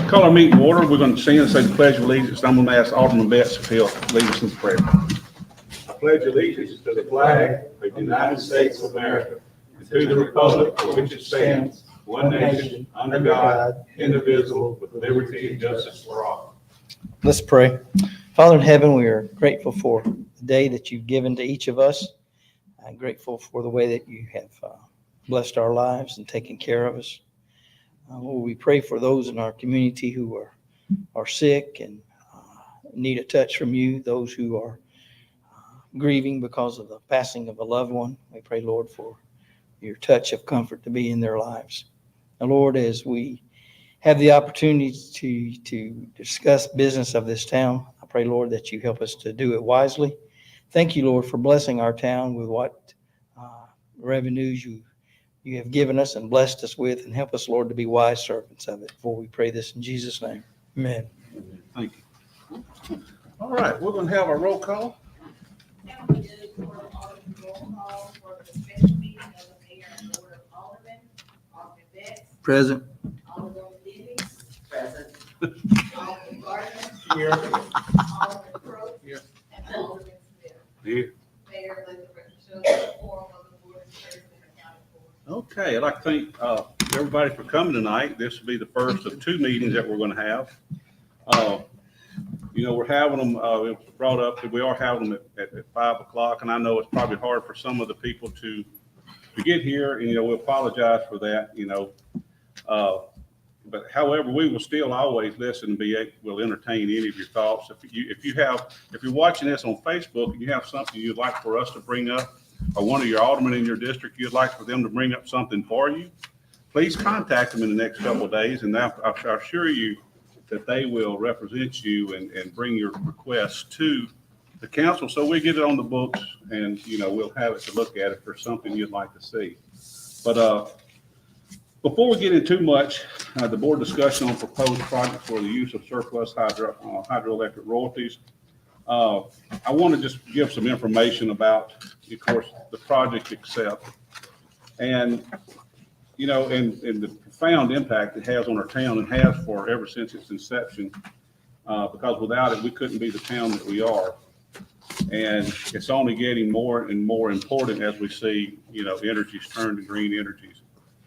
Call our meeting to order. We're going to sing and say the Pledge of Allegiance. I'm going to ask Alderman Betts if he'll lead us in prayer. I pledge allegiance to the flag of the United States of America and to the republic for which it stands, one nation, under God, indivisible, with liberty and justice for all. Let's pray. Father in heaven, we are grateful for the day that you've given to each of us. I'm grateful for the way that you have blessed our lives and taken care of us. Lord, we pray for those in our community who are sick and need a touch from you, those who are grieving because of the passing of a loved one. We pray, Lord, for your touch of comfort to be in their lives. And Lord, as we have the opportunity to discuss business of this town, I pray, Lord, that you help us to do it wisely. Thank you, Lord, for blessing our town with what revenues you have given us and blessed us with, and help us, Lord, to be wise servants of it. For we pray this in Jesus' name. Amen. Thank you. All right, we're going to have our roll call. Now we do for Alderman roll call for the special meeting of the mayor and board of aldermen. Alderman Betts, Present. Alderman Davis, Present. Alderman Gardner, Here. Alderman Crooks, Here. and Alderman Smith. Here. Mayor, let the record show the quorum of the board is present and accounted for. Okay, I'd like to thank everybody for coming tonight. This will be the first of two meetings that we're going to have. We're having them, it was brought up that we are having them at 5 o'clock, and I know it's probably hard for some of the people to get here, and, we apologize for that, but however, we will still always listen and will entertain any of your thoughts. If you're watching this on Facebook and you have something you'd like for us to bring up, or one of your aldermen in your district, you'd like for them to bring up something for you, please contact them in the next couple of days, and I assure you that they will represent you and bring your requests to the council, so we get it on the books, and we'll have it to look at if there's something you'd like to see. But before we get into too much, the board discussion on proposed projects for the use of surplus hydroelectric royalties. I want to just give some information about, of course, the project itself, and and the profound impact it has on our town, and has for ever since its inception, because without it, we couldn't be the town that we are. And it's only getting more and more important as we see, energies turn to green energies.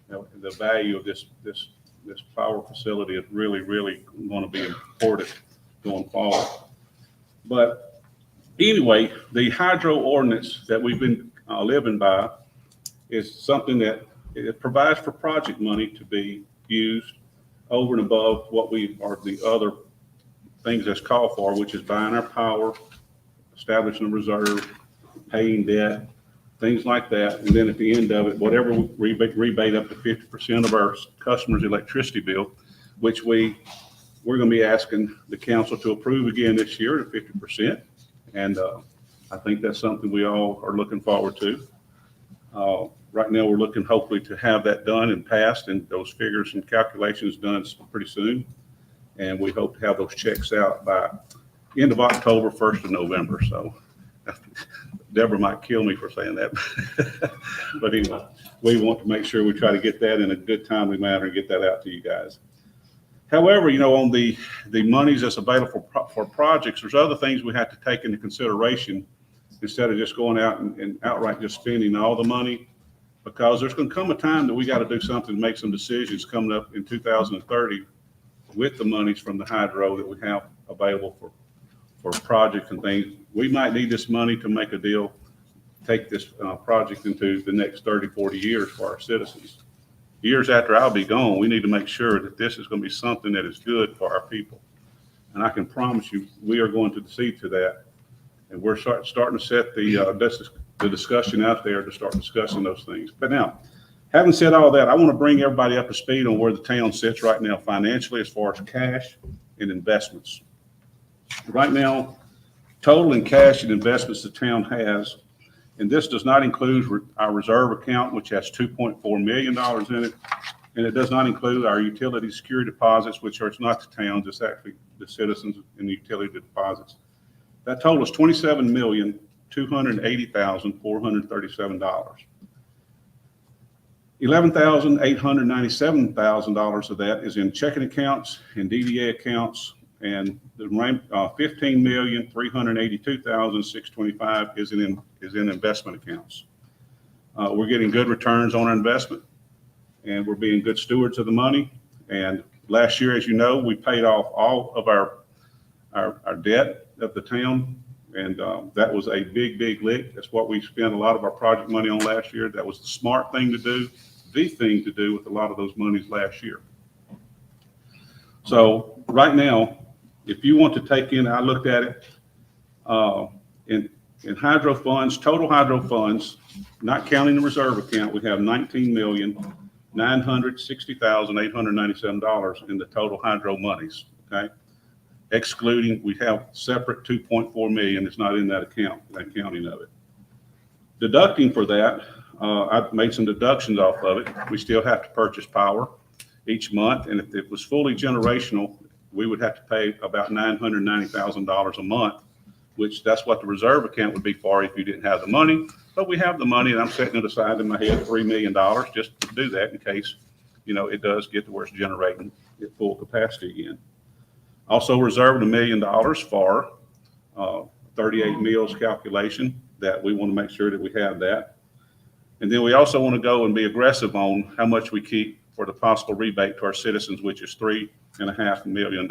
The value of this power facility is really, really going to be important going forward. But anyway, the hydro ordinance that we've been living by is something that it provides for project money to be used over and above what we are the other things that's called for, which is buying our power, establishing a reserve, paying debt, things like that. And then at the end of it, whatever rebate up to 50% of our customers' electricity bill, which we're going to be asking the council to approve again this year at 50%. And I think that's something we all are looking forward to. Right now, we're looking hopefully to have that done and passed, and those figures and calculations done pretty soon. And we hope to have those checks out by end of October, 1st of November. So Deborah might kill me for saying that. But anyway, we want to make sure we try to get that in a good timely manner and get that out to you guys. However, on the monies that's available for projects, there's other things we have to take into consideration instead of just going out and outright just spending all the money, because there's going to come a time that we got to do something, make some decisions coming up in 2030 with the monies from the hydro that we have available for projects and things. We might need this money to make a deal, take this project into the next 30, 40 years for our citizens. Years after I'll be gone, we need to make sure that this is going to be something that is good for our people. And I can promise you, we are going to see to that. And we're starting to set the discussion out there to start discussing those things. But now, having said all that, I want to bring everybody up to speed on where the town sits right now financially as far as cash and investments. Right now, total in cash and investments the town has, and this does not include our reserve account, which has $2.4 million in it, And it does not include our utility security deposits, which are, it's not the towns, it's actually the citizens and the utility deposits. That total is $27,280,437. $11,897,000 of that is in checking accounts and DDA accounts, and the $15,382,625 is in investment accounts. We're getting good returns on our investment, and we're being good stewards of the money. And last year, as you know, we paid off all of our debt of the town, and that was a big lick. That's what we spent a lot of our project money on last year. That was the smart thing to do, the thing to do with a lot of those monies last year. So right now, if you want to take in, I looked at it, in hydro funds, total hydro funds, not counting the reserve account, we have $19,960,897 in the total hydro monies, okay? Excluding, we have separate 2.4 million, it's not in that account, that counting of it. Deducting for that, I've made some deductions off of it. We still have to purchase power each month, and if it was fully generational, we would have to pay about $990,000 a month, which that's what the reserve account would be for if you didn't have the money. But we have the money, and I'm setting it aside in my head, $3 million, just to do that in case, you know, it does get to where it's generating at full capacity again. Also reserved $1 million for 38 meals calculation, that we want to make sure that we have that. And then we also want to go and be aggressive on how much we keep for the possible rebate to our citizens, which is $3.5 million.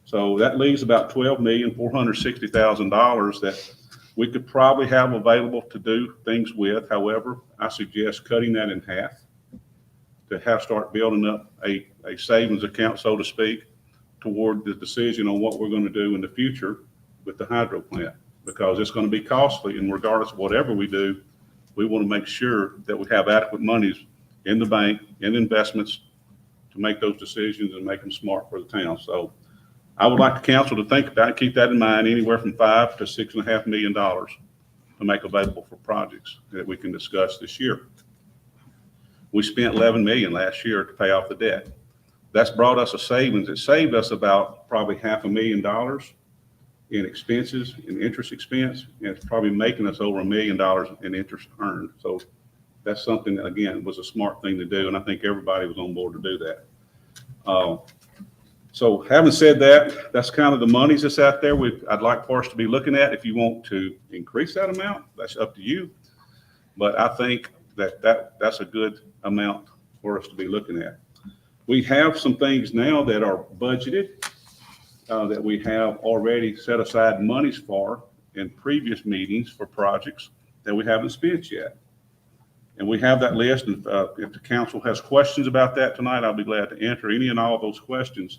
So that leaves about $12,460,000 that we could probably have available to do things with. However, I suggest cutting that in half to start building up a savings account, so to speak, toward the decision on what we're going to do in the future with the hydro plant, because it's going to be costly, and regardless of whatever we do, we want to make sure that we have adequate monies in the bank, in investments, to make those decisions and make them smart for the town. So I would like the council to think about, keep that in mind, anywhere from $5 to $6.5 million to make available for projects that we can discuss this year. We spent $11 million last year to pay off the debt. That's brought us a savings. It saved us about probably $500,000 in expenses, in interest expense, and it's probably making us over $1 million in interest earned. So that's something that, again, was a smart thing to do, and I think everybody was on board to do that. So having said that, that's kind of the monies that's out there. I'd like for us to be looking at. If you want to increase that amount, that's up to you. But I think that's a good amount for us to be looking at. We have some things now that are budgeted, that we have already set aside monies for in previous meetings for projects that we haven't spent yet. And we have that list. And if the council has questions about that tonight, I'll be glad to answer any and all of those questions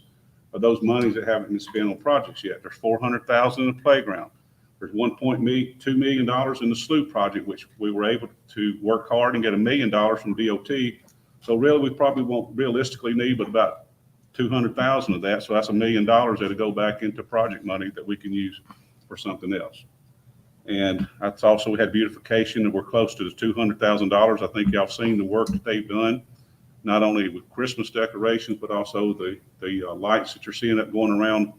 of those monies that haven't been spent on projects yet. There's $400,000 in the playground. There's $1.2 million in the slough project, which we were able to work hard and get $1 million from DOT. So really, we probably won't realistically need but about $200,000 of that. So that's $1 million that'll go back into project money that we can use for something else. And that's also, we had beautification, and we're close to the $200,000. I think y'all seen the work that they've done, not only with Christmas decorations, but also the lights that you're seeing up going around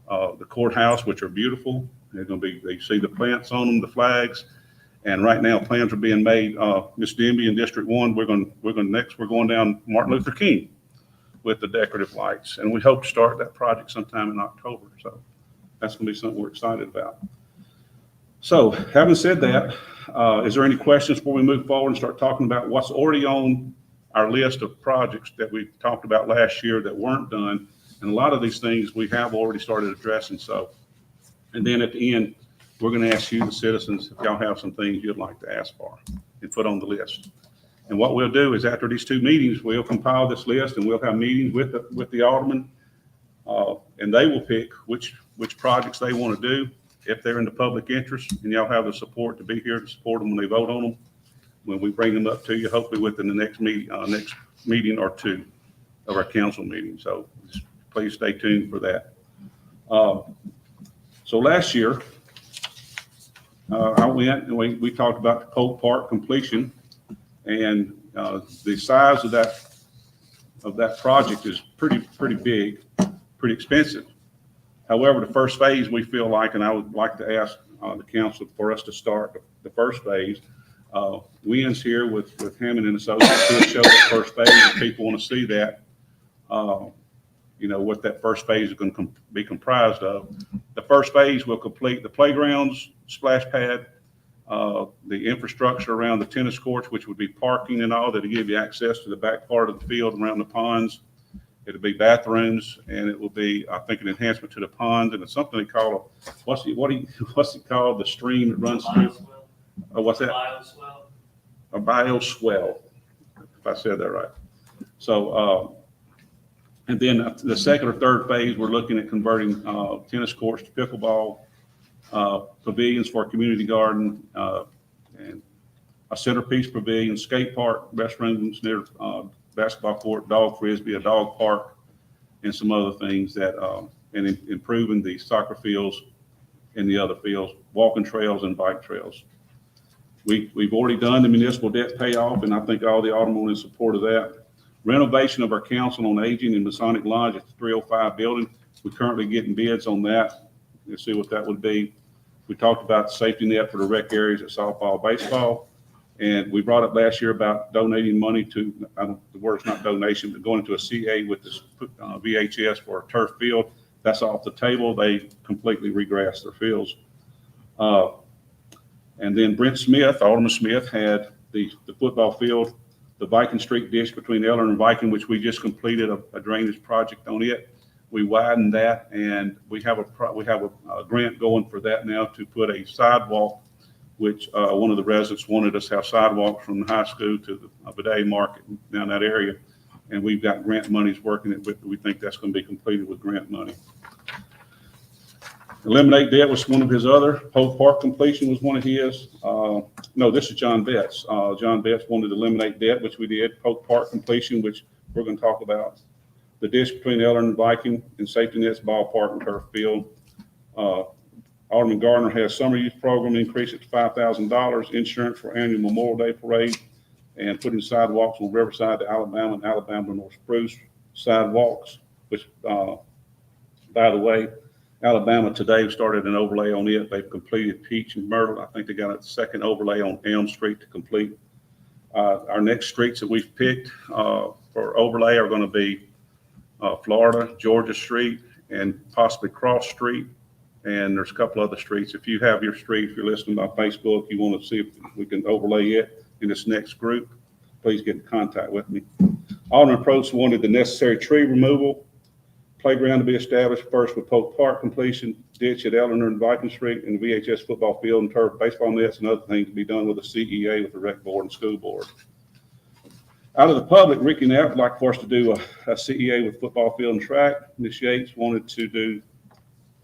the courthouse, which are beautiful. They're going to be, they see the plants on them, the flags. And right now plans are being made. Ms. Denby in District 1, we're going down Martin Luther King with the decorative lights. And we hope to start that project sometime in October. So that's going to be something we're excited about. So having said that, is there any questions before we move forward and start talking about what's already on our list of projects that we talked about last year that weren't done? And a lot of these things we have already started addressing. So, and then at the end, we're going to ask you, the citizens, if y'all have some things you'd like to ask for and put on the list. And what we'll do is after these two meetings, we'll compile this list and we'll have meetings with the aldermen, and they will pick which projects they want to do if they're in the public interest, and y'all have the support to be here to support them when they vote on them, when we bring them up to you, hopefully within the next meeting or two of our council meeting. So just please stay tuned for that. So last year, I went and we talked about the Polk Park completion, and The size of that project is pretty big, pretty expensive. However, the first phase, we feel like, and I would like to ask the council for us to start the first phase. Wynn's here with Hammond and Associates to show the first phase. If people want to see that, what that first phase is going to be comprised of. The first phase will complete the playgrounds, splash pad, the infrastructure around the tennis courts, which would be parking and all, that'll give you access to the back part of the field around the ponds. It'll be bathrooms, and it will be, I think, an enhancement to the ponds, and it's something they call what's it called? The stream that runs through. Oh, what's that? Bioswell. A bioswell, if I said that right. So, and then the second or third phase, we're looking at converting tennis courts to pickleball, pavilions for a community garden, and a centerpiece pavilion, skate park, restrooms near basketball court, dog frisbee, a dog park, and some other things that, and improving the soccer fields and the other fields, walking trails and bike trails. We've already done the municipal debt payoff, and I think all the aldermen in support of that. Renovation of our council on aging in Masonic Lodge at the 305 building. We're currently getting bids on that. Let's see what that would be. We talked about the safety net for the rec areas at softball, baseball. And we brought up last year about donating money to, the word's not donation, but going to a CA with this VHS for a turf field. That's off the table. They completely regrassed their fields. And then Brent Smith, Alderman Smith, had the football field, the Viking Street ditch between Eller and Viking, which we just completed a drainage project on it. We widened that, and we have a grant going for that now to put a sidewalk, which one of the residents wanted us to have sidewalks from the high school to the Vidalia market down that area. And we've got grant monies working it with. We think that's going to be completed with grant money. Eliminate debt was one of his other. Polk Park completion was one of his. No, this is John Betts. John Betts wanted to eliminate debt, which we did. Polk Park completion, which we're going to talk about. The ditch between Eller and Viking, and safety nets, ballpark, and turf field. Alderman Gardner has summer youth program increase it to $5,000, insurance for annual Memorial Day parade, and putting sidewalks on Riverside to Alabama and Alabama to North Spruce sidewalks, which, by the way, Alabama today started an overlay on it. They've completed Peach and Myrtle. I think they got a second overlay on Elm Street to complete. Our next streets that we've picked for overlay are going to be Florida, Georgia Street, and possibly Cross Street. And there's a couple other streets. If you have your street, if you're listening by Facebook, you want to see if we can overlay it in this next group, please get in contact with me. Alderman Probst wanted the necessary tree removal, playground to be established first with Polk Park completion, ditch at Eleanor and Viking Street, and the VHS football field and turf, baseball nets, and other things to be done with the CEA, with the rec board and school board. Out of the public, Ricky Knapp would like for us to do a CEA with football field and track. Ms. Yates wanted to do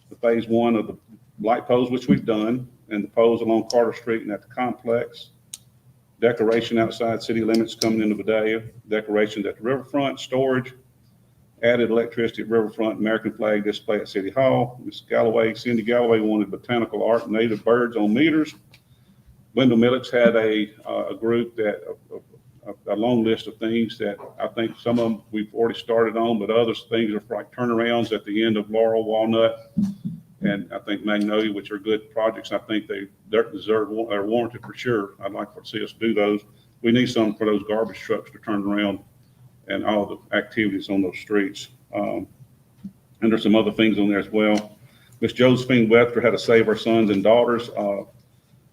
the phase one of the light poles, which we've done, and the poles along Carter Street and at the complex. Decoration outside city limits coming into Vidalia. Decorations at the riverfront, storage, added electricity at riverfront, American flag display at City Hall. Ms. Galloway, Cindy Galloway wanted botanical art and native birds on meters. Wendell Millix had a group that, a long list of things that I think some of them we've already started on, but others things are like turnarounds at the end of Laurel, Walnut, and I think Magnolia, which are good projects. I think they deserve, are warranted for sure. I'd like to see us do those. We need some for those garbage trucks to turn around and all the activities on those streets. And there's some other things on there as well. Miss Josephine Webster had to save our sons and daughters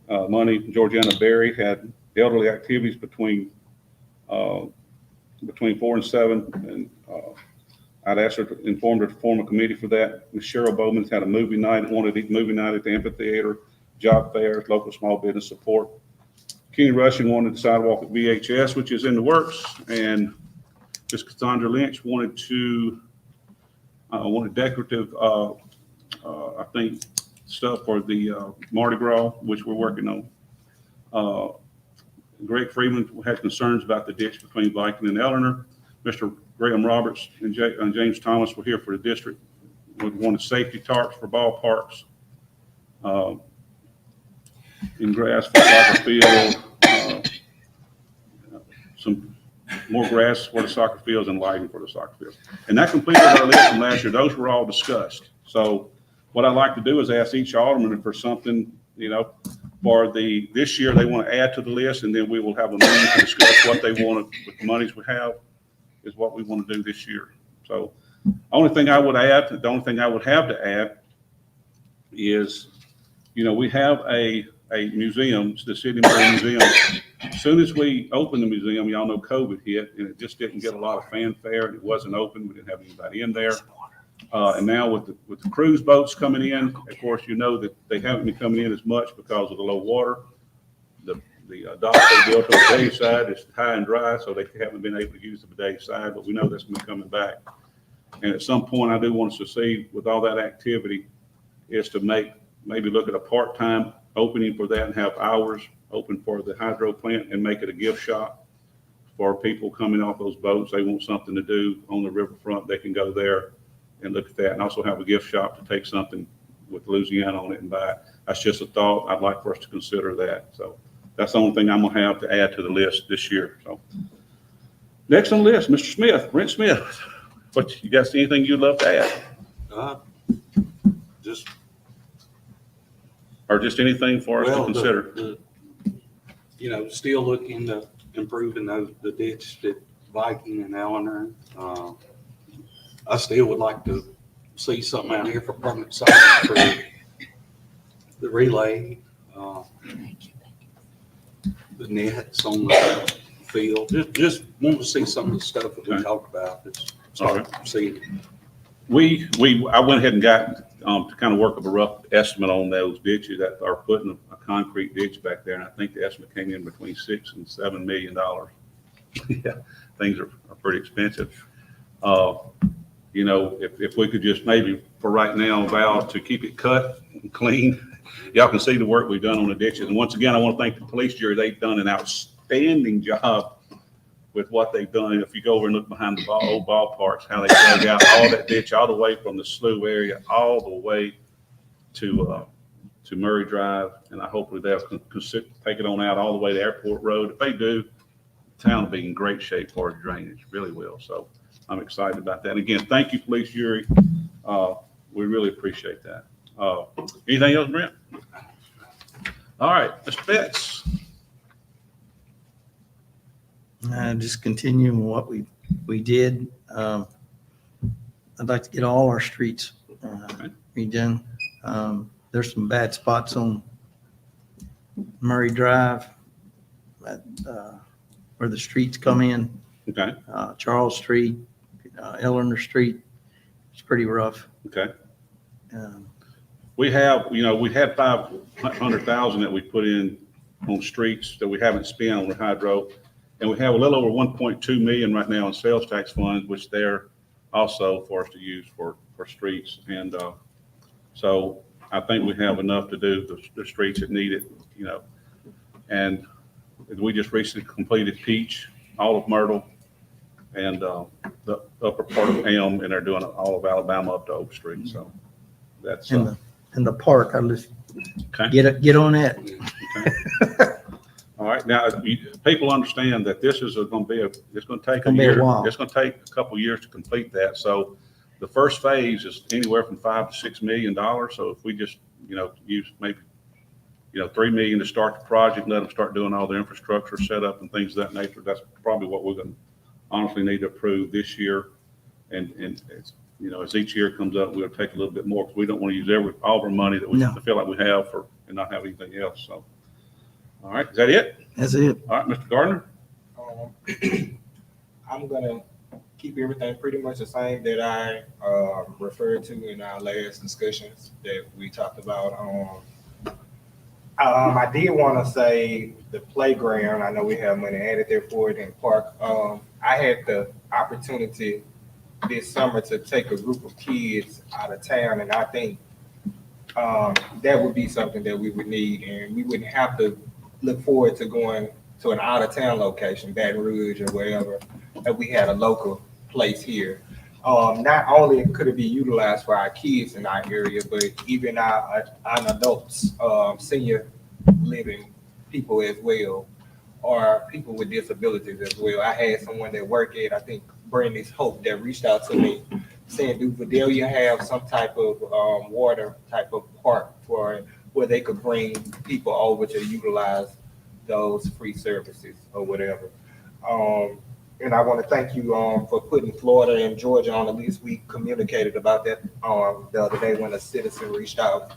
money. Georgiana Berry had elderly activities between 4 and 7, and I'd asked her to inform her to form a committee for that. Ms. Cheryl Bowman's had a movie night, wanted a movie night at the amphitheater, job fairs, local small business support. Kenny Rushing wanted the sidewalk at VHS, which is in the works, and Ms. Cassandra Lynch wanted to wanted decorative, I think, stuff for the Mardi Gras, which we're working on. Greg Freeman had concerns about the ditch between Viking and Eleanor. Mr. Graham Roberts and James Thomas were here for the district. We wanted safety tarps for ballparks, in grass for soccer field, some more grass for the soccer fields and lighting for the soccer fields. And that completed our list from last year. Those were all discussed. So what I'd like to do is ask each alderman for something, for this year they want to add to the list, and then we will have a meeting to discuss what they want with the monies we have is what we want to do this year. So the only thing I would have to add is, we have a museum, the City Murray Museum. As soon as we opened the museum, y'all know COVID hit, and it just didn't get a lot of fanfare, and it wasn't open. We didn't have anybody in there. And now with the cruise boats coming in, of course, that they haven't been coming in as much because of the low water. The dock they built on the day side is high and dry, so they haven't been able to use the bidet side, but we know that's going to be coming back. And at some point, I do want us to see, with all that activity, is to maybe look at a part-time opening for that and have hours open for the hydro plant and make it a gift shop for people coming off those boats. They want something to do on the riverfront, they can go there and look at that, and also have a gift shop to take something with Louisiana on it and buy it. That's just a thought. I'd like for us to consider that. So that's the only thing I'm gonna have to add to the list this year. So next on the list, Mr. Smith, Brent Smith. What, you got anything you'd love to add? Or just anything for us to consider? Still looking to improving the ditch at Viking and Eleanor. I still would like to see something out here for permanent site for the relay, the nets on the field. Just want to see some of the stuff that we talked about. Just start seeing. I went ahead and got to kind of work up a rough estimate on those ditches that are putting a concrete ditch back there, and I think the estimate came in between $6 and $7 million. Yeah, things are pretty expensive. If we could just maybe for right now vow to keep it cut and clean. Y'all can see the work we've done on the ditches, and once again, I want to thank the police jury. They've done an outstanding job with what they've done. If you go over and look behind the old ballparks, how they dug out all that ditch all the way from the slough area all the way to Murray Drive, and I hope they'll take it on out all the way to Airport Road. If they do, the town will be in great shape for drainage, really will. So I'm excited about that. And again, thank you, police jury. We really appreciate that. Anything else, Brent? All right, Mr. Betts. Just continuing what we did. I'd like to get all our streets redone. There's some bad spots on Murray Drive where the streets come in. Okay. Charles Street, Eleanor Street. It's pretty rough. Okay. We had $500,000 that we put in on streets that we haven't spent on the hydro. And we have a little over 1.2 million right now in sales tax funds, which they're also for us to use for streets. And so I think we have enough to do the streets that need it, And we just recently completed Peach, all of Myrtle, and the upper part of Elm, and they're doing all of Alabama up to Oak Street. So that's in the park. I just okay. Get on that. Okay. All right. Now, people understand that this is going to be it's going to take a year. It's going to take a couple years to complete that. So the first phase is anywhere from $5 to $6 million. So if we just, use maybe, $3 million to start the project, let them start doing all the infrastructure setup and things of that nature, that's probably what we're going to honestly need to approve this year. And it's, as each year comes up, we'll take a little bit more because we don't want to use all of our money that we feel like we have and not have anything else. So. All right, is that it? That's it. All right, Mr. Gardner. I'm gonna keep everything pretty much the same that I referred to in our last discussions that we talked about. I did want to say the playground. I know we have money added there for it in the park. I had the opportunity this summer to take a group of kids out of town, and I think that would be something that we would need, and we wouldn't have to look forward to going to an out-of-town location, Baton Rouge or wherever, that we had a local place here. Not only could it be utilized for our kids in our area, but even our adults, senior living people as well. are people with disabilities as well. I had someone that worked at, I think, Brandy's Hope, that reached out to me saying, do Vidalia have some type of water type of park for where they could bring people over to utilize those free services or whatever. And I want to thank you for putting Florida and Georgia on the list. We communicated about that the other day when a citizen reached out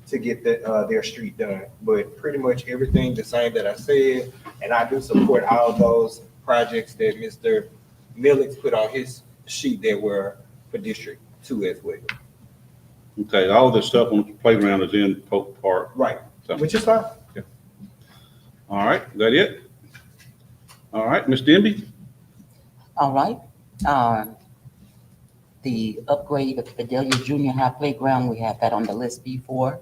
to get their street done. But pretty much everything the same that I said, and I do support all those projects that Mr. Millix put on his sheet that were for District 2 as well. Okay, all this stuff on the playground is in Pope Park. Right, So, which is fine. all right, is that it? All right, Ms. Denby? All right. The upgrade of Vidalia Junior High Playground, we have that on the list before.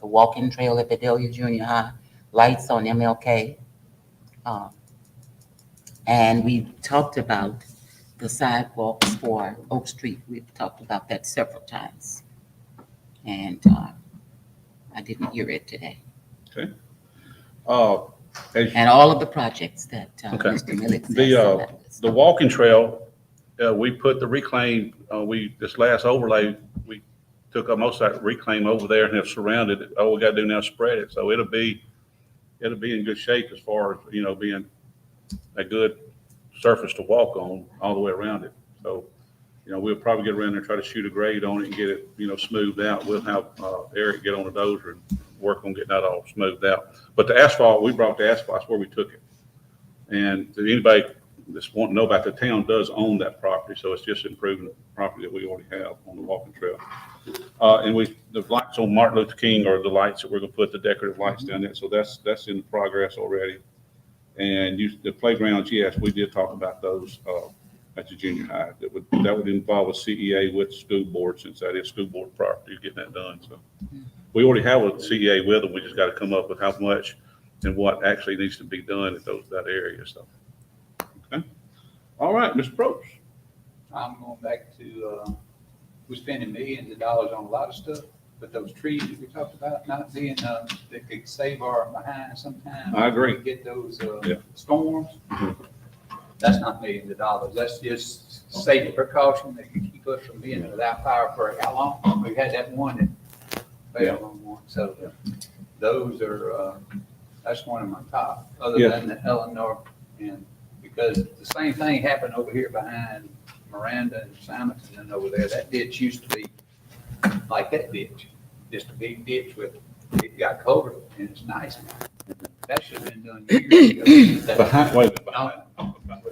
The walking trail at Vidalia Junior High, lights on MLK. And we talked about the sidewalks for Oak Street. We've talked about that several times. And I didn't hear it today. As And all of the projects that Okay. Mr. Millett says. the walking trail, we put the reclaim, this last overlay, we took up most of that reclaim over there and have surrounded it. All we gotta do now is spread it. So it'll be in good shape as far as, being a good surface to walk on all the way around it. So, we'll probably get around there and try to shoot a grade on it and get it, smoothed out. We'll have Eric get on a dozer and work on getting that all smoothed out. But the asphalt, we brought the asphalt, that's where we took it. And to anybody that's wanting to know about, the town does own that property, so it's just improving the property that we already have on the walking trail. And the lights on Martin Luther King are the lights that we're gonna put, the decorative lights down there, so that's in progress already. And the playgrounds, yes, we did talk about those at the junior high. That would involve a CEA with the school board, since that is school board property, getting that done, so. We already have a CEA with them, we just gotta come up with how much and what actually needs to be done at that area, so. Okay, all right, Mr. Probst. I'm going back to, we're spending millions of dollars on a lot of stuff, but those trees that we talked about not being, that could save our behind sometimes. I agree. We get those, Yeah. storms. That's not millions of dollars. That's just safety precaution that can keep us from being without power for how long? We've had that one that failed on one. So those are, that's one of my top, other Yeah. than the Eleanor. And because the same thing happened over here behind Miranda and Simonton and over there. That ditch used to be like that ditch, just a big ditch with, it got covered and it's nice now. That should have been done years ago. Behind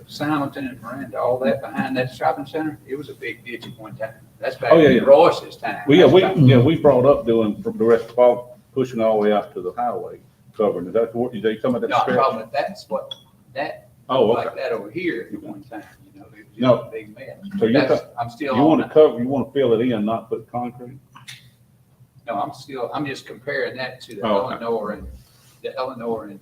Simonton and Miranda, all that behind that shopping center, it was a big ditch at one time. That's back Oh, yeah, in yeah. Royce's time. we brought up doing from the rest of fall, pushing all the way out to the highway, covering, is that what, you talking about No, that I'm stretch? talking about that's what, that, Oh, like okay. that over here at one time, it was just No. a big mess. So you're That's- I'm still You on wanna that. cover, you wanna fill it in, not put concrete? No, I'm just comparing that to the Oh, okay. Eleanor and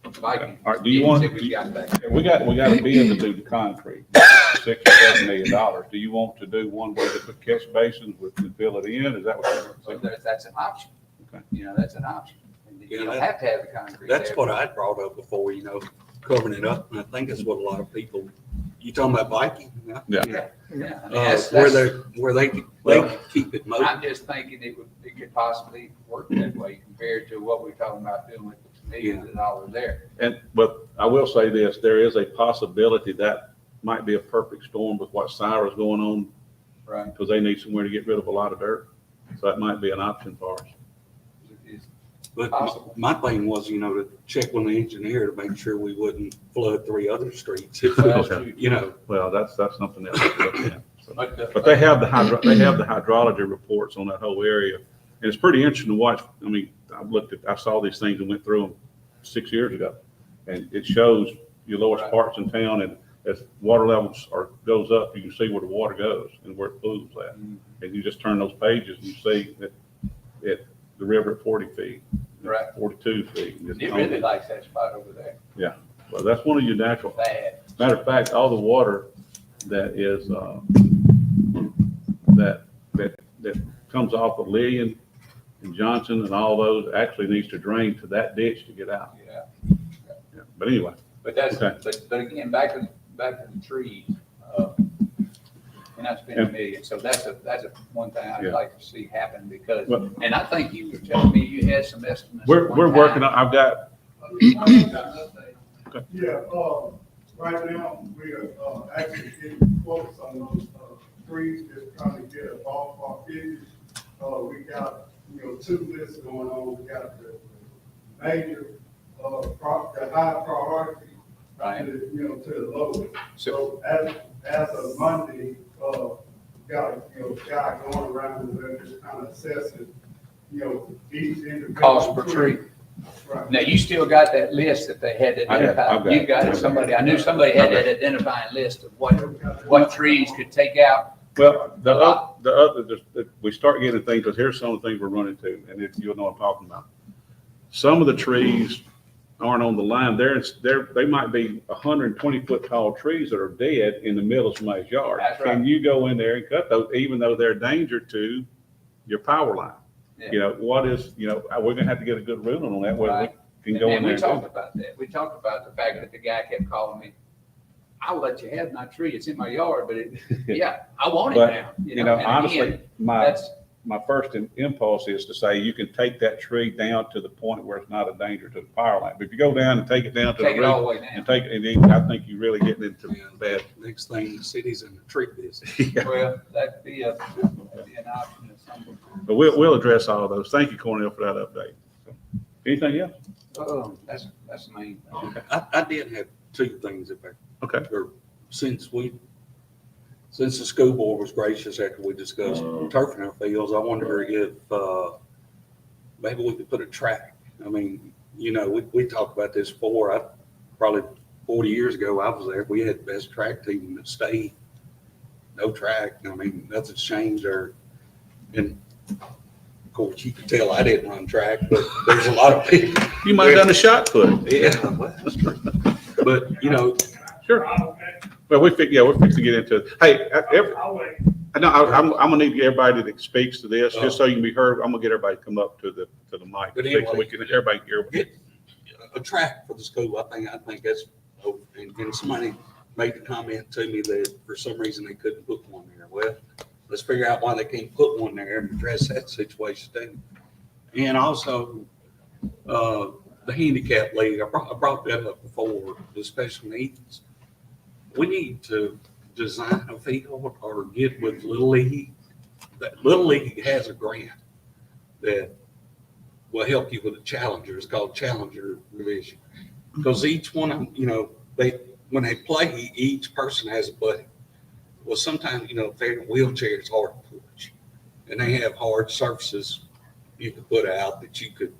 Viking. All right, do you want- That we got back there. We got a bid to do the concrete, $6 or $7 million. Do you want to do one where they put catch basins and fill it in? Is that what you're So saying? that's an option. Okay. That's an option. And you Yeah, don't that- have to have the concrete. That's there. what I brought up before, covering it up. And I think that's what a lot of people, you talking about Viking? Yeah. Yeah. Yeah. I mean, Where they could keep it mobile. I'm just thinking it could possibly work that way compared to what we're talking about doing with millions of dollars there. But I will say this, there is a possibility that might be a perfect storm with what Cyrus going on, Right. because they need somewhere to get rid of a lot of dirt. So that might be an option for us. It's But possible. my thing was, to check with the engineer to make sure we wouldn't flood 3 other streets. That's Okay. true. Well, that's something else to look at. So. But But they have the hydrology reports on that whole area. And it's pretty interesting to watch. I mean, I saw these things and went through them 6 years ago. And it shows your lowest Right. parts in town, and as water levels goes up, you can see where the water goes and where it pools at. And you just turn those pages and you see that the river at 40 feet, Right. 42 feet. and it's it really likes that spot over there. Well, that's one of your natural. Bad. Matter of fact, all the water that is, that comes off of Lillian and Johnson and all those actually needs to drain to that ditch to get out. Yeah. But anyway, But that's, Okay. but again, back to the trees, and I spent $1 million, so that's a one thing I'd Yeah. like to see happen because, Well- and I think you were telling me you had some estimates. we're working on, I've got, Yeah, right now, we are, actually getting quotes on those, trees, just trying to get a ballpark figure. We got, two lists going on, we got the major, the high priority, Right. to the lowest. So, So as of Monday, got a, guy going around and they're just kind of assessing, each individual. cost per tree. Right. Now, you still got that list that they had I have- I've identified. got You it. got it, somebody, I knew somebody had that identifying list of what trees could take out. well, the other, we start getting things, because here's some of the things we're running to, and if you'll know what I'm talking about. Some of the trees aren't on the line. They might be 120-foot tall trees that are dead in the middle of somebody's yard. That's right. Can you go in there and cut those, even though they're a danger to your power line? Yeah. We're gonna have to get a good ruling on that, whether Right. we can go in And there. we and talked do it. about that. We talked about the fact that the guy kept calling me, I'll let you have my tree. It's in my yard, but yeah, I want it But, now. And honestly, again, my that's, first impulse is to say you can take that tree down to the point where it's not a danger to the power line. But if you go down and take it down to take the it all root the way down. and take it, and I think you're really getting into bad. Next thing, the city's in the tree business. Well, that'd be an option of some. But we'll address all of those. Thank you, Cornell, for that update. Anything else? That's the main thing. I did have two things if I Okay. or since the school board was gracious after we discussed turfing our fields, I wonder if, maybe we could put a track. I mean, we talked about this before. Probably 40 years ago, I was there. We had the best track team in the state. No track. I mean, nothing's changed there. And of course, you could tell I didn't run track, but there's a lot of people. You might have done a shot put. Yeah, well, that's true. But, Sure. Well, we're fixing to get into it. Hey, I'm gonna need everybody that speaks to this, just so you can be heard. I'm gonna get everybody to come up to the mic. But So we can, everybody can hear. get a track for the school. I think that's, and somebody made the comment to me that for some reason they couldn't put one there. Well, let's figure out why they can't put one there and address that situation too. And also, the handicap league, I brought that up before, the special needs. We need to design a field or get with Little League. That Little League has a grant that will help you with a challenger. It's called Challenger Revision. Because each one of them, when they play, each person has a buddy. Well, sometimes, if they're in a wheelchair, it's hard to push. And they have hard surfaces you could put out that you could,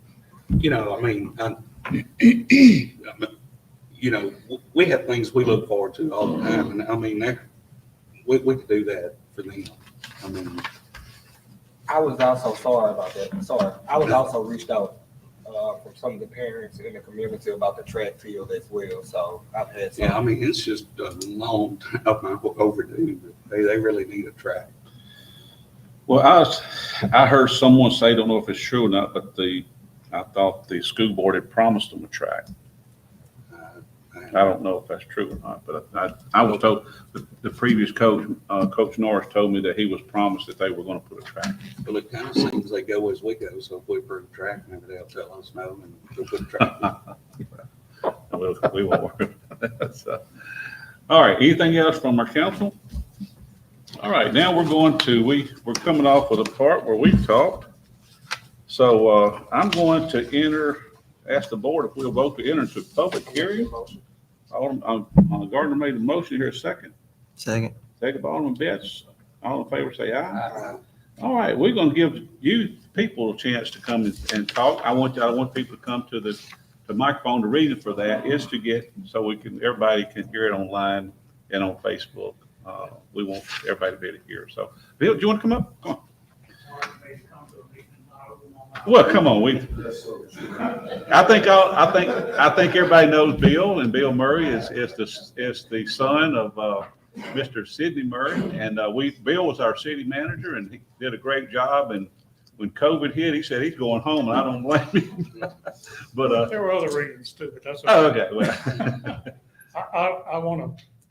we have things we look forward to all the time. And we could do that for them. I was also sorry about that. Sorry. I was also reached out from some of the parents in the community about the track field as well. So I've had some. Yeah, it's just a long time overdue. They really need a track. Well, I heard someone say, don't know if it's true or not, but I thought the school board had promised them a track. I don't know if that's true or not, but I was told, the previous coach, Coach Norris, told me that he was promised that they were going to put a track. Well, it kind of seems they go as we go. So if we approve a track, maybe they'll tell us no and we'll put a track. We won't worry about that. So, all right, anything else from our council? All right, now we're coming off of the part where we talked. So I'm going to ask the board if we'll vote to enter into public hearing. Gardner made a motion here, second. Second. Second by Alderman Betts. All in favor, say aye. All right, we're gonna give you people a chance to come and talk. I want people to come to the microphone. The reason for that is to get, so everybody can hear it online and on Facebook. We want everybody to be able to hear. So, Bill, do you want to come up? Come on. Well, come on. I think everybody knows Bill, and Bill Murray is the son of Mr. Sidney Murray, and Bill was our city manager, and he did a great job. And when COVID hit, he said he's going home, and I don't blame him. But, There were other reasons too, but that's. oh, okay, well.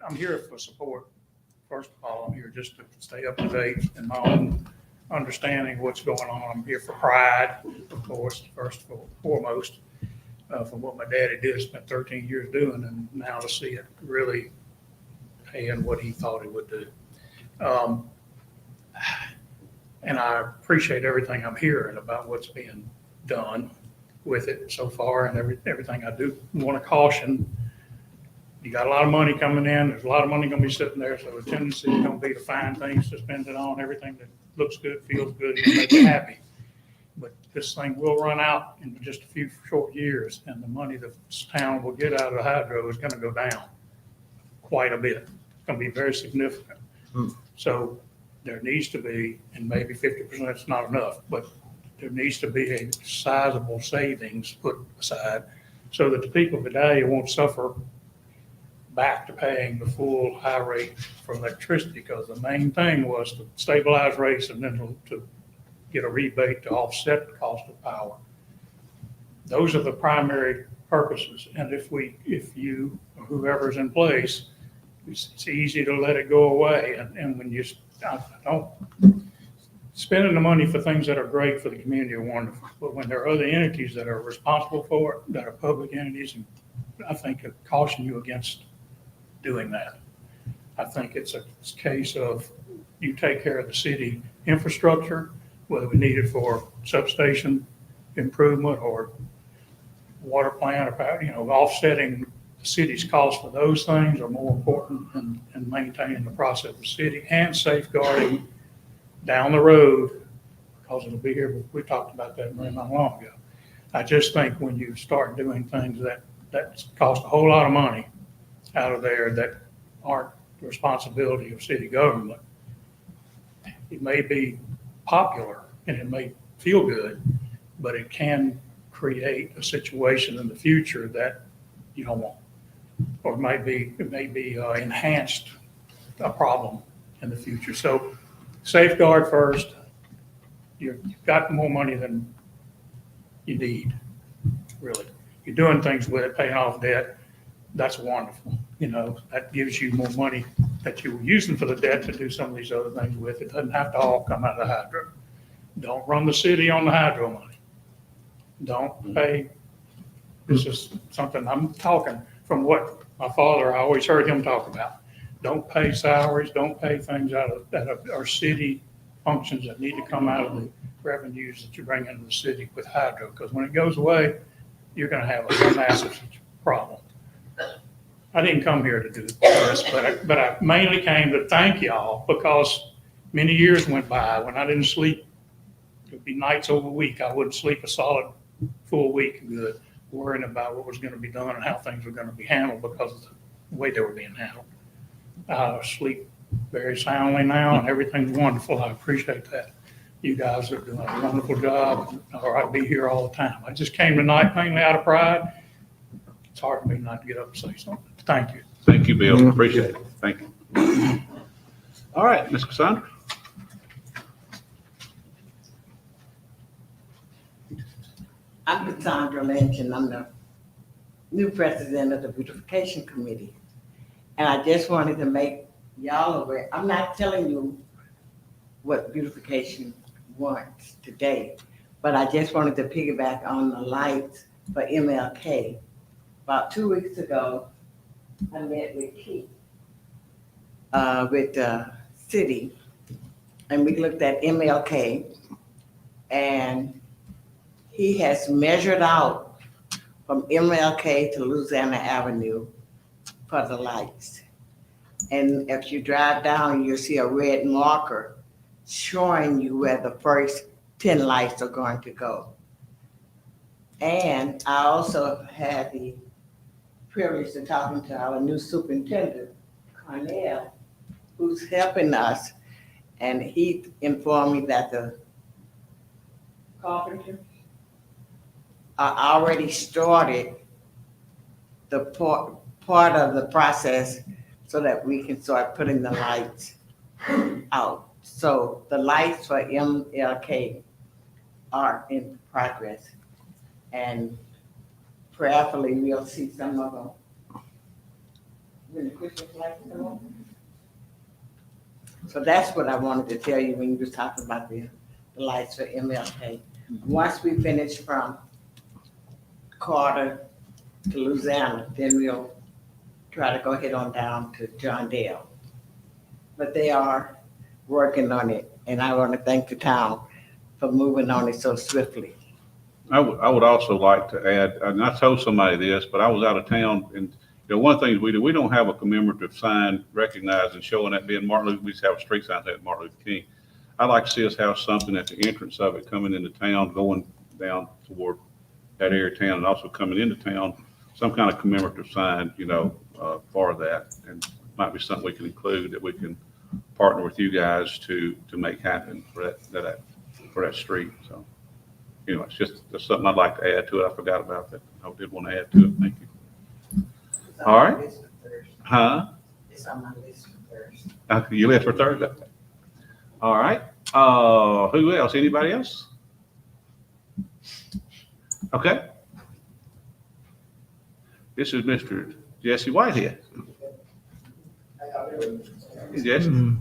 I'm here for support. First of all, I'm here just to stay up to date in my own understanding of what's going on. I'm here for pride, of course, first and foremost, from what my daddy did, spent 13 years doing, and now to see it really paying what he thought he would do. And I appreciate everything I'm hearing about what's being done with it so far, and everything. I do want to caution, you got a lot of money coming in, there's a lot of money going to be sitting there, so the tendency is going to be to find things to spend it on, everything that looks good, feels good, and makes you happy. But this thing will run out in just a few short years, and the money the town will get out of the hydro is going to go down quite a bit. It's going to be very significant. So there needs to be, and maybe 50% is not enough, but there needs to be a sizable savings put aside so that the people of Vidalia won't suffer back to paying the full high rate for electricity, because the main thing was to stabilize rates and then to get a rebate to offset the cost of power. Those are the primary purposes. And if you, or whoever's in place, it's easy to let it go away. And when I don't, spending the money for things that are great for the community are wonderful. But when there are other entities that are responsible for it, that are public entities, and I think I caution you against doing that. I think it's a case of you take care of the city infrastructure, whether we need it for substation improvement or water plant or power, offsetting the city's cost for those things are more important than maintaining the process of the city and safeguarding down the road, because it'll be here. We talked about that not long ago. I just think when you start doing things that cost a whole lot of money out of there that aren't the responsibility of city government, it may be popular and it may feel good, but it can create a situation in the future that you don't want, or it may be enhanced a problem in the future. So safeguard first. You've got more money than you need, really. You're doing things with it, paying off debt. That's wonderful. That gives you more money that you were using for the debt to do some of these other things with. It doesn't have to all come out of the hydro. Don't run the city on the hydro money. Don't pay. This is something I'm talking from what my father, I always heard him talk about. Don't pay salaries, don't pay things that are city functions that need to come out of the revenues that you bring into the city with hydro, because when it goes away, you're going to have a massive problem. I didn't come here to do this, but I mainly came to thank y'all, because many years went by when I didn't sleep. It would be nights over a week. I wouldn't sleep a solid full week good, worrying about what was going to be done and how things were going to be handled because of the way they were being handled. I sleep very soundly now, and everything's wonderful. I appreciate that. You guys are doing a wonderful job, or I'd be here all the time. I just came tonight mainly out of pride. It's hard for me not to get up and say something. Thank you. Thank you, Bill. Appreciate it. Thank you. All right, Ms. Cassandra. I'm Cassandra Lynch, and I'm the new president of the Beautification Committee. And I just wanted to make y'all aware, I'm not telling you what beautification wants today, but I just wanted to piggyback on the lights for MLK. About 2 weeks ago, I met with Keith, with the city, and we looked at MLK, and he has measured out from MLK to Louisiana Avenue for the lights. And if you drive down, you'll see a red marker showing you where the first 10 lights are going to go. And I also had the privilege of talking to our new superintendent, Cornell, who's helping us. And he informed me that the carpenters are already started the part of the process so that we can start putting the lights out. So the lights for MLK are in progress. And prayerfully, we'll see some of them when the Christmas lights come on. So that's what I wanted to tell you when you was talking about the lights for MLK. Once we finish from Carter to Louisiana, then we'll try to go ahead on down to John Dale. But they are working on it, and I want to thank the town for moving on it so swiftly. I would also like to add, and I told somebody this, but I was out of town, and one of the things we don't have a commemorative sign recognizing, showing that being Martin Luther, we just have a street sign that Martin Luther King. I'd like to see us have something at the entrance of it coming into town, going down toward that area of town, and also coming into town, some kind of commemorative sign, for that. And might be something we can include, that we can partner with you guys to make happen for that street. So, it's just something I'd like to add to it. I forgot about that. I did want to add to it. Thank you. All right. Huh? It's on my list for Thursday. You left for Thursday? All right. Who else? Anybody else? Okay. This is Mr. Jesse Whitehead. Hey, Jesse.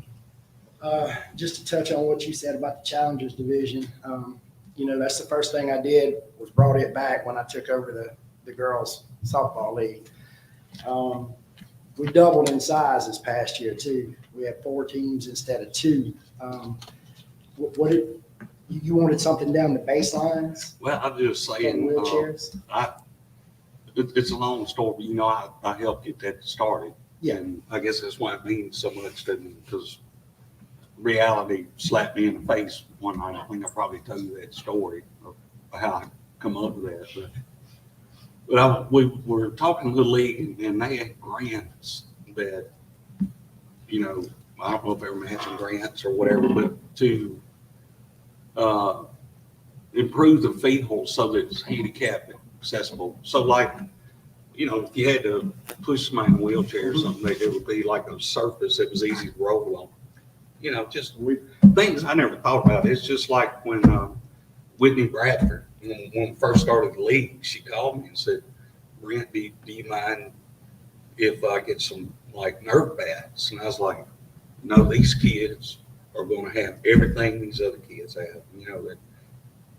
Just to touch on what you said about the Challengers Division, that's the first thing I did was brought it back when I took over the girls softball league. We doubled in size this past year too. We had 4 teams instead of 2. You wanted something down the baselines? Well, I'm just For saying, wheelchairs? it's a long story, I helped get that started. Yeah. And I guess that's why it means so much to me, because reality slapped me in the face one night. I think I probably told you that story of how I come up with that. But we were talking to the league, and they had grants that, I don't know if they were matching grants or whatever, but to improve the field so that it's handicap accessible. So like, if you had to push somebody in a wheelchair or something, it would be like a surface that was easy to roll on. Just things I never thought about. It's just like when Whitney Bradford, when we first started the league, she called me and said, Brent, do you mind if I get some like nerve bats? And I was like, no, these kids are going to have everything these other kids have. That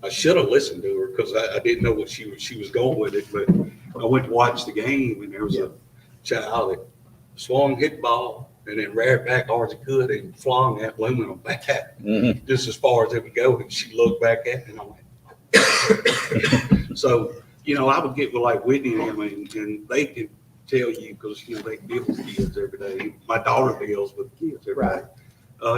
I should have listened to her, because I didn't know what she was going with it. But I went to watch the game, and there was a child that swung, hit the ball, and then ran back hard as he could and flung that aluminum bat just as far as it would go. And she looked back at me, and I went. So, I would get with like Whitney and them, and they could tell you, because, they deal with kids every day. My daughter deals with kids every day.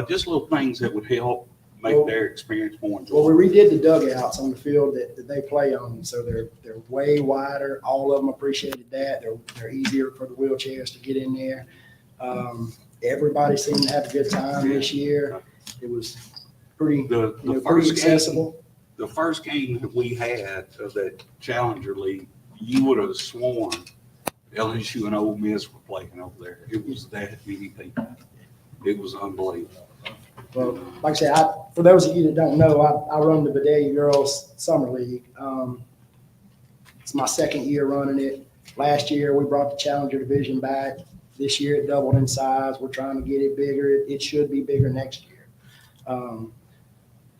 Just little things that would help make their experience more enjoyable. Well, we redid the dugouts on the field that they play on, so they're way wider. All of them appreciated that. They're easier for the wheelchairs to get in there. Everybody seemed to have a good time this year. It was pretty, pretty accessible. The first game that we had of that Challenger League, you would have sworn LSU and Ole Miss were playing over there. It was that many people. It was unbelievable. Well, like I said, for those of you that don't know, I run the Vidalia Girls Summer League. It's my second year running it. Last year, we brought the Challenger Division back. This year, it doubled in size. We're trying to get it bigger. It should be bigger next year.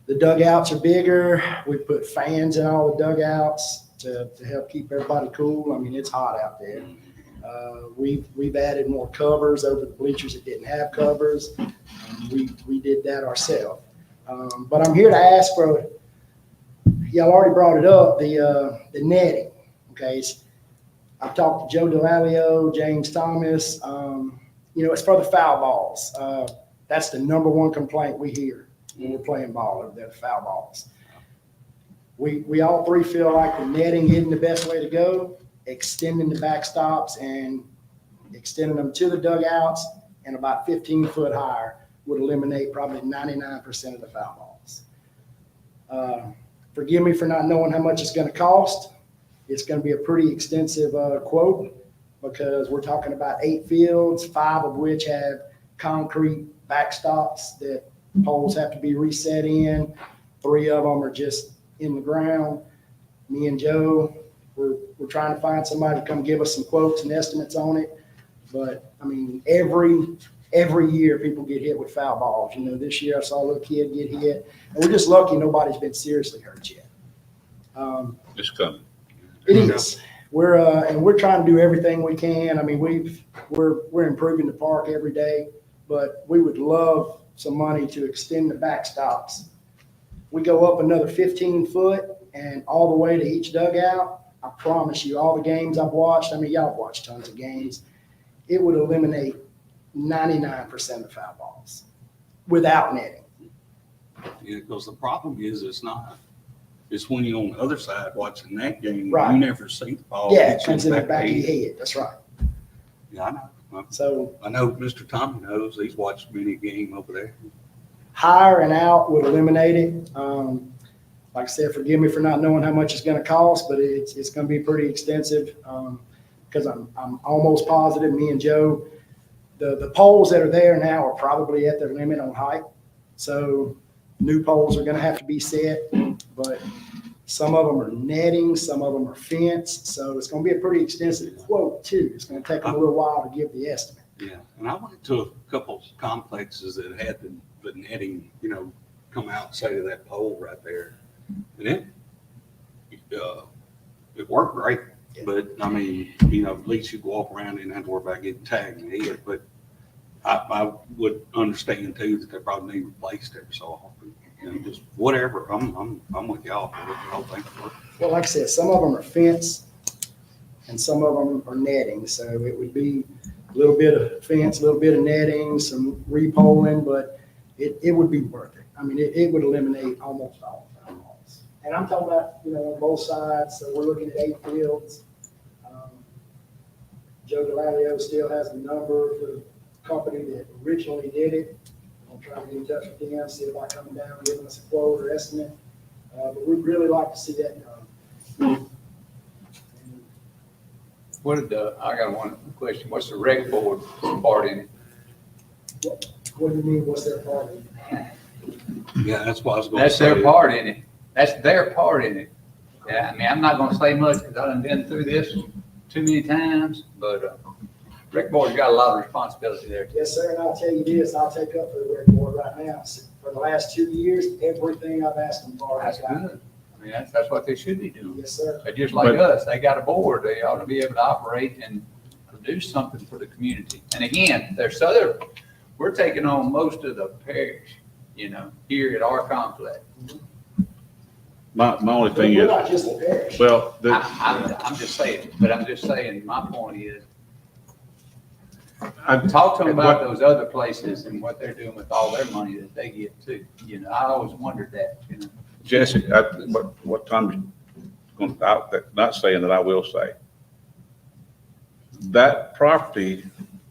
The dugouts are bigger. We put fans in all the dugouts to help keep everybody cool. I mean, it's hot out there. We've added more covers over the bleachers that didn't have covers. We did that ourselves. But I'm here to ask for, y'all already brought it up, the netting. Okay, I've talked to Joe DeLalio, James Thomas. It's for the foul balls. That's the #1 complaint we hear when we're playing ball over there, the foul balls. We all three feel like the netting isn't the best way to go. Extending the backstops and extending them to the dugouts and about 15 foot higher would eliminate probably 99% of the foul balls. Forgive me for not knowing how much it's going to cost. It's going to be a pretty extensive quote, because we're talking about 8 fields, 5 of which have concrete backstops that poles have to be reset in. 3 of them are just in the ground. Me and Joe, we're trying to find somebody to come give us some quotes and estimates on it. But, I mean, every year people get hit with foul balls. You know, this year I saw a little kid get hit. And we're just lucky nobody's been seriously hurt yet. It's coming. It is. We're trying to do everything we can. I mean, we're improving the park every day, but we would love some money to extend the backstops. We go up another 15 foot and all the way to each dugout. I promise you, all the games I've watched, I mean, y'all have watched tons of games. It would eliminate 99% of foul balls without netting. Yeah, because the problem is it's when you're on the other side watching that game, Right. you never see the ball. Yeah, it hit you comes in the back of of your head. That's right. Yeah, I know. So I know Mr. Tommy knows. He's watched many a game over there. higher and out would eliminate it. Like I said, forgive me for not knowing how much it's going to cost, but it's going to be pretty extensive. Because I'm almost positive, me and Joe, the poles that are there now are probably at their limit on height. So new poles are going to have to be set, but some of them are netting, some of them are fence. So it's going to be a pretty extensive quote too. It's going to take them a little while to give the estimate. Yeah, and I went to a couple complexes that had the netting, come out and say to that pole right there. And it worked great. But I mean, at least you can walk around and not worry about getting tagged in the head. But I would understand too that they probably need replaced every so often. Just whatever. I'm with y'all for the whole thing. Well, like I said, some of them are fence and some of them are netting. So it would be a little bit of fence, a little bit of netting, some repoling, but it would be worth it. I mean, it would eliminate almost all of foul balls. And I'm talking about, on both sides. So we're looking at 8 fields. Joe Vidalia still has the number for the company that originally did it. I'll try to get in touch with them, see about coming down, giving us a quote or estimate. But we'd really like to see that done. I got one question. What's the rec board part in it? What do you mean, what's their part in it? Yeah, that's what I was going to That's say. their part in it. That's their part in it. Yeah, I mean, I'm not gonna say much because I done been through this too many times, but, rec board's got a lot of responsibility there. Yes, sir, and I'll tell you this, I'll take up for the rec board right now. For the last 2 years, everything I've asked them for. That's good. I mean, that's what they should be doing. Yes, sir. But just like us, they got a board, they ought to be able to operate and produce something for the community. And again, we're taking on most of the parish, here at our complex. My only thing We're is, not just a parish. well, I'm just saying, my point is, I talk to them about those other places and what they're doing with all their money that they get too. I always wondered that, Jesse, what Tom's going to, not saying that I will say, that property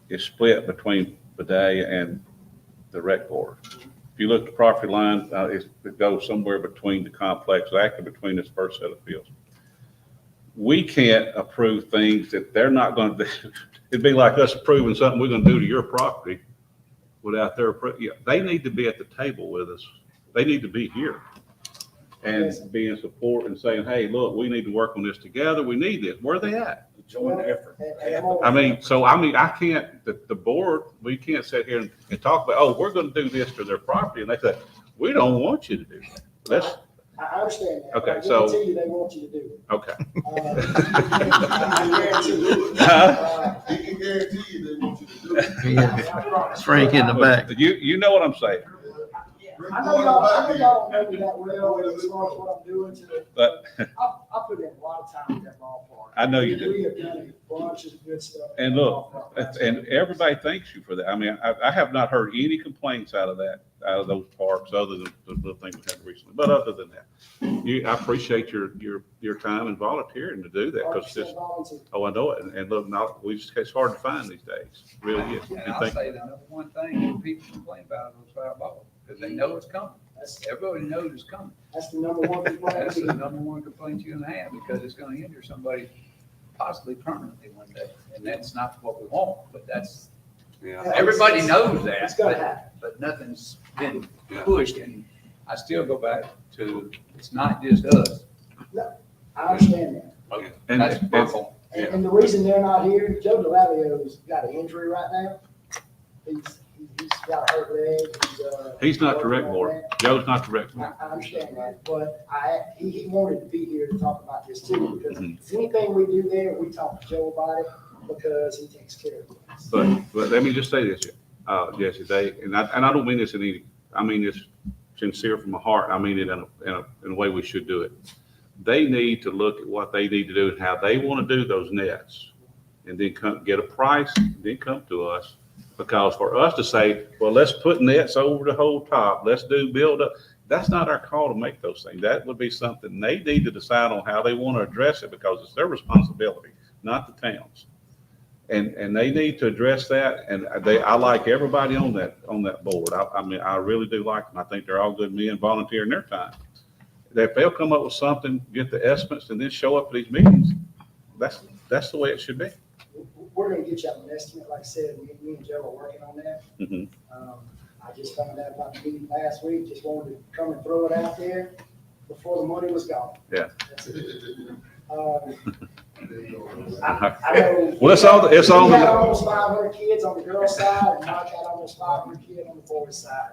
is split between Vidalia and the rec board. If you look at the property line, it goes somewhere between the complex, actually between this first set of fields. We can't approve things that they're not going to do. It'd be like us approving something we're going to do to your property without their, they need to be at the table with us. They need to be here and be in support and saying, hey, look, we need to work on this together. We need this. Where are they at? Joint effort. I can't, the board, we can't sit here and talk about, oh, we're going to do this to their property. And they say, we don't want you to do that. I understand that. Okay, I so- guarantee you they want you to do it. Okay. I guarantee you. He can guarantee you they want you to do it. Frank in the back. You know what I'm saying, I know y'all don't know me that well as far as what I'm doing to it. but I put in a lot of time at that ballpark. I know you do. We have done a bunch of good stuff. And look, and everybody thanks you for that. I mean, I have not heard any complaints out of those parks, other than the little thing we had recently. But other than that, I appreciate your time and volunteering to do that, because it's, oh, I know it. And look, it's hard to find these days. It really is. And I'll say the number one thing that people complain about is foul ball, because they know it's coming. Everybody knows it's coming. That's the number one complaint. That's the number one complaint you're gonna have, because it's gonna injure somebody possibly permanently one day. And that's not what we want, but that's, Yeah. everybody knows that. It's gonna happen. But nothing's been pushed, and I still go back to, it's not just us. I understand that. And, That's and- purple. And the reason they're not here, Joe DeLavio's got an injury right now. He's got a hurt leg. he's not the rec working on board. that. Joe's not the rec board. I understand that, but he wanted to be here to talk about this too, because Mhm. anything we do there, we talk to Joe about it, because he takes care of us. But let me just say this, Jesse, and I don't mean this I mean this sincere from my heart. I mean it in a way we should do it. They need to look at what they need to do and how they want to do those nets, and then get a price, and then come to us. Because for us to say, well, let's put nets over the whole top, let's build up, that's not our call to make those things. That would be something they need to decide on how they want to address it, because it's their responsibility, not the town's. And they need to address that, and I like everybody on that board. I mean, I really do like them. I think they're all good men volunteering their time. If they'll come up with something, get the estimates, and then show up at these meetings, that's the way it should be. We're gonna get you an estimate, like I said, me and Joe are working on that. Mhm. I just found out about the meeting last week, just wanted to come and throw it out there before the money was gone. Yeah. That's it. I know. Well, it's all We had the, almost 500 kids on the girls' side, and Mike had almost 500 kids on the boys' side.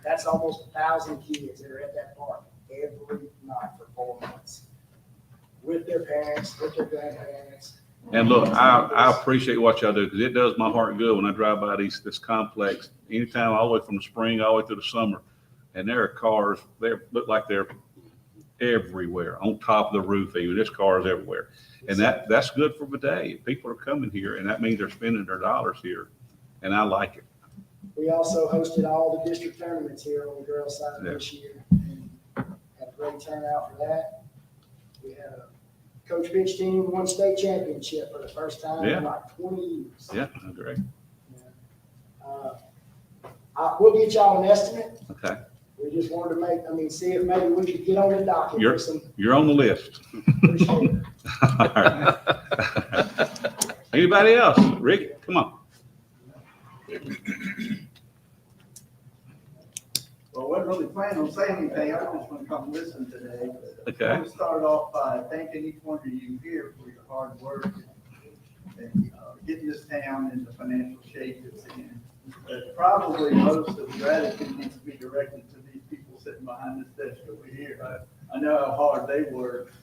That's almost 1,000 kids that are at that park every night for 4 months. With their parents, with their grandparents. and look, I appreciate what y'all do, because it does my heart good when I drive by this complex, anytime, all the way from the spring, all the way through the summer. And there are cars, they look like they're everywhere, on top of the roof even, there's cars everywhere. And that's good for Vidalia. People are coming here, and that means they're spending their dollars here, and I like it. We also hosted all the district tournaments here on the girls' side this year. And had a great turnout for that. We had a Coach Pitch team won state championship for the first time Yeah. in like 20 years. Yeah, I agree. We'll get y'all an estimate. Okay, We just wanted to see if maybe we could get on the docket for some. you're on the list. Appreciate it. All right. Anybody else? Rick, come on. Well, I wasn't really planning on saying anything, I just want to come listen today. Okay. I want to start off by thanking each one of you here for your hard work and getting this town in the financial shape it's in. But probably most of the gratitude needs to be directed to these people sitting behind this desk over here. I know how hard they work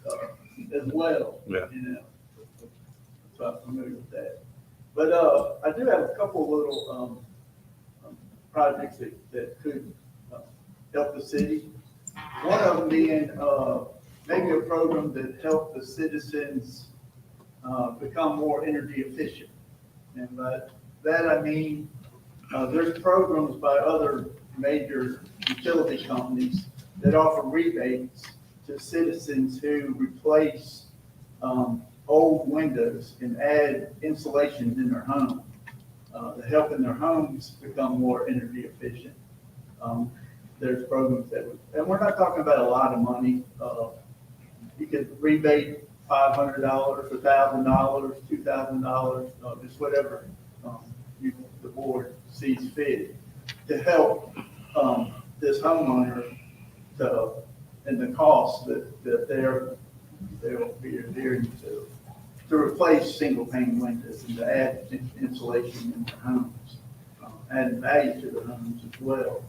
as well. Yeah. You know, so I'm familiar with that. But I do have a couple of little projects that could help the city. One of them being maybe a program that help the citizens become more energy efficient. And by that I mean, there's programs by other major utility companies that offer rebates to citizens who replace old windows and add insulation in their home, to helping their homes become more energy efficient. There's programs that would, and we're not talking about a lot of money. You could rebate $500, $1,000, $2,000, just whatever the board sees fit to help this homeowner and the costs that they'll be adhering to replace single pane windows and to add insulation in their homes, add value to the homes as well.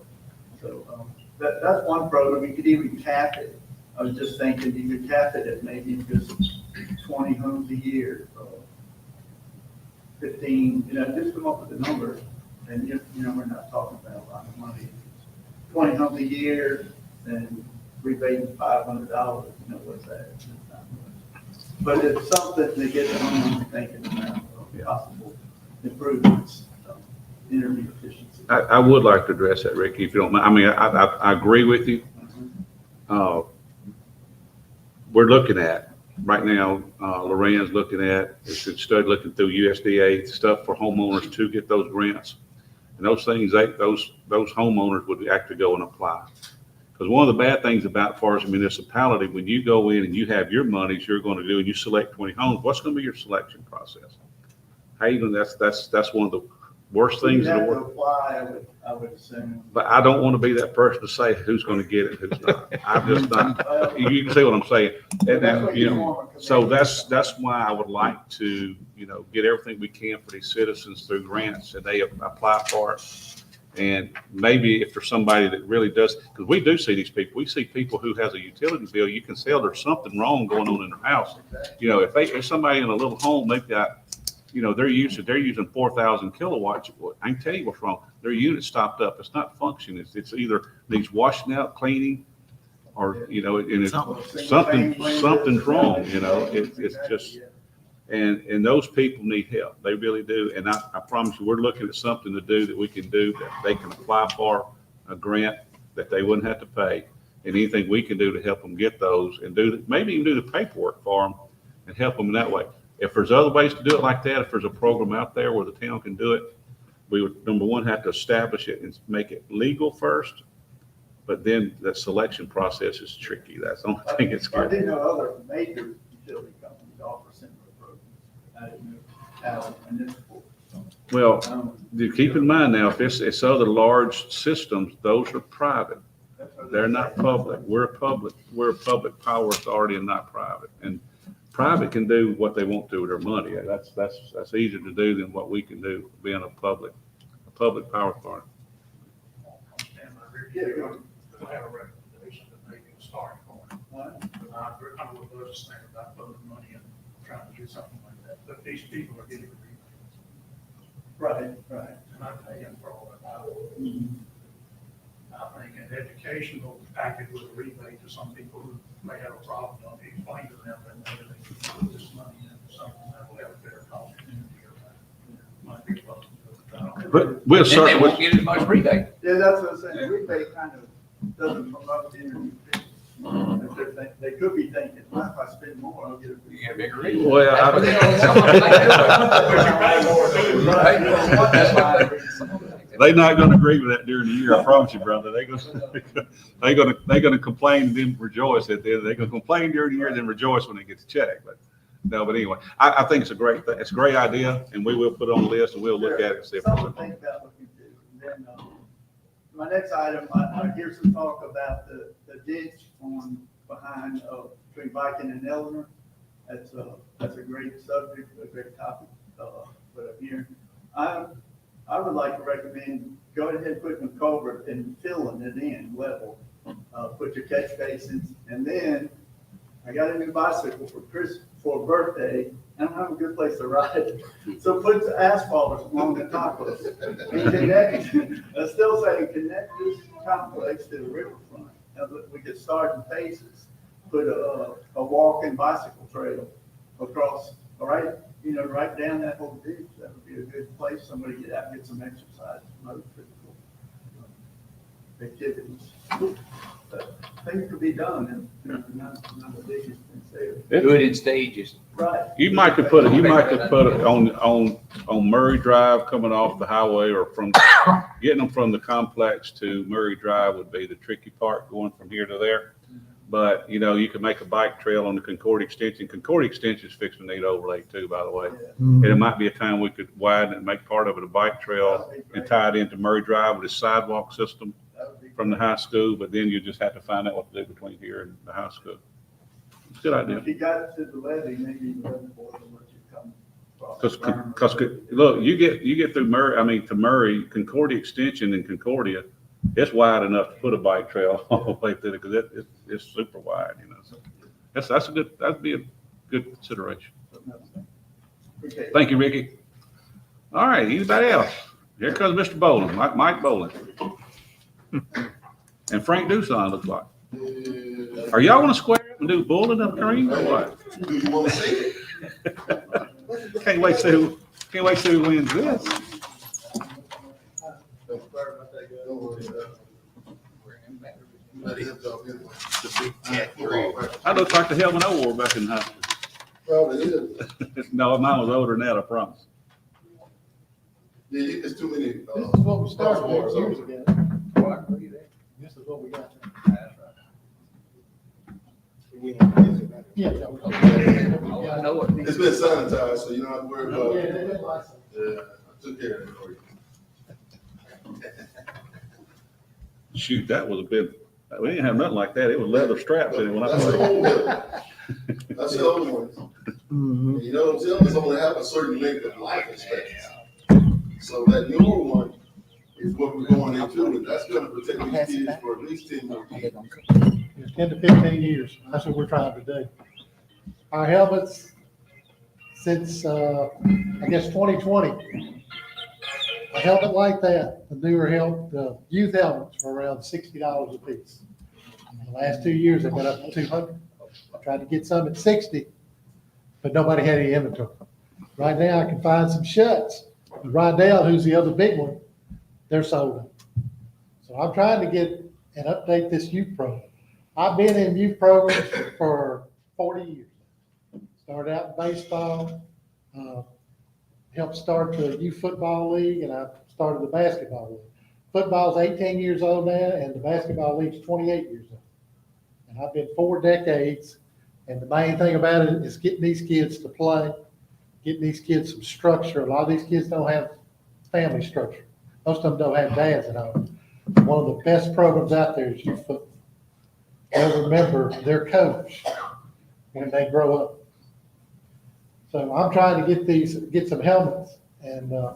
So that's one program. You could even cap it. I was just thinking you could cap it at maybe just 20 homes a year, 15, just come up with a number. And we're not talking about a lot of money. 20 homes a year and rebating $500, what's that? It's not much. But it's something to get the homeowner thinking about possible improvements, energy efficiency. I would like to address that, Ricky, if you don't mind. I mean, I agree with you. We're looking at, right now, Loren's looking at, looking through USDA stuff for homeowners to get those grants. And those things, those homeowners would actually go and apply. Because one of the bad things about, as far as a municipality, when you go in and you have your monies you're going to do and you select 20 homes, what's going to be your selection process? How you going? That's one of the worst things You in the have to world. apply, I would assume. But I don't want to be that person to say who's going to get it, who's not. I'm just not, you can see what I'm saying. And then, you know, so that's why I would like to, you know, get everything we can for these citizens through grants, and they apply for it. And maybe if there's somebody that really does, because we do see these people, we see people who has a utility bill, you can tell there's something wrong going on in their house. You know, if somebody in a little home, they've got, you know, they're using 4,000 kilowatts. I can tell you what's wrong. Their unit stopped up. It's not functioning. It's either needs washing out, cleaning, or, you know, and it's something's wrong, you know, it's just, and those people need help. They really do. And I promise you, we're looking at something to do that we can do that they can apply for a grant that they wouldn't have to pay. And anything we can do to help them get those and maybe even do the paperwork for them and help them in that way. If there's other ways to do it like that, if there's a program out there where the town can do it, we would, number one, have to establish it and make it legal first. But then the selection process is tricky. That's the only thing that's I good. didn't know other major utility companies offer similar programs. I didn't know how municipal. Well, do keep in mind now, if it's other large systems, those are private. They're not public. We're a public power authority and not private. And private can do what they want to with their money. That's easier to do than what we can do being a public power authority. I have a recommendation that maybe a starting point. I would love to think about putting money in, trying to do something like that, but these people are getting rebates. Right. And I'm paying for all of that. I think an educational package with a rebate to some people who may have a problem, don't explain to them that maybe they can put this money into something that will have a better cost community or that might be close to it. But we'll Then they won't certainly, get as much rebate. Yeah, that's what I'm saying. Rebate kind of doesn't promote the energy efficiency. They could be thinking, well, if I spend more, I'll get a. You get a bigger rebate. well, That's what they don't That's what they- they're not going to agree with that during the year. I promise you, brother. They're going to complain and then rejoice at the end. They're going to complain during the year and then rejoice when they get the check. But no, but anyway, I think it's a great thing. It's a great idea, and we will put it on the list and we'll look at it and see if Something to think about what you do. And then, my next item, I hear some talk about the ditch on behind, between Viking and Eleanor. That's a great subject, a great topic, but up here. I would like to recommend, go ahead and put the culvert and filling it in level. Put your catch basins, and then I got a new bicycle for Chris for a birthday. I don't have a good place to ride, so put the asphalt along the top of it. And connect, I'm still saying connect this complex to the riverfront. We could start in phases. Put a walk and bicycle trail across, right down that whole ditch. That would be a good place. Somebody get out and get some exercise, most physical activities. But things could be done, and not the biggest thing. Do it in stages. Right. You might could put it on Murray Drive coming off the highway, or from getting them from the complex to Murray Drive would be the tricky part, going from here to there. But, you know, you could make a bike trail on the Concord Extension. Concord Extension is fixing to need overlay too, by the way. And it might be a time we could widen it and make part of it a bike trail and tie it into Murray Drive with a sidewalk system from the high school. But then you just have to find out what to do between here and the high school. It's a good idea. If you got to the levee, maybe the levee board will let you come. Because look, you get through Murray, to Murray, Concordia Extension in Concordia, it's wide enough to put a bike trail all the way through it, because it's super wide, you know. So that'd be a good consideration. Okay. Thank you, Ricky. All right, anybody else? Here comes Mr. Bowling, Mike Bowling. And Frank Doosan, looks like. Are y'all gonna square up and do Bowling up Green or what? You want to see it? Can't wait to see who wins this. I look like the helmet I wore back in high school. Probably is. No, mine was older than that, I promise. Yeah, it's too many. This is what we started years ago. This is what we got. Yeah. I know what. It's been sanitized, so you don't have to worry about Yeah, it. they did like some. Yeah, I took care of it for you. Shoot, that was a bit, we didn't have nothing like that. It was leather straps in it when I That's the played. old one. That's the old one. Mhm. You know, them Tim's only have a certain length of life expectancy. So that newer one is what we're going into, and that's gonna protect these kids for at least 10 more years. 10 to 15 years. That's what we're trying to do. Our helmets, since, I guess 2020, a helmet like that, the newer helmet, the youth helmets were around $60 a piece. The last 2 years, they've been up to 200. I tried to get some at 60, but nobody had any inventory. Right now, I can find some shuts. Rydell, who's the other big one, they're sold out. So I'm trying to get and update this youth program. I've been in youth programs for 40 years. Started out in baseball, helped start the youth football league, and I started the basketball league. Football's 18 years old now, and the basketball league's 28 years old. And I've been 4 decades, and the main thing about it is getting these kids to play, getting these kids some structure. A lot of these kids don't have family structure. Most of them don't have dads at home. One of the best programs out there is youth football. They'll remember their coach when they grow up. So I'm trying to get some helmets, and I'm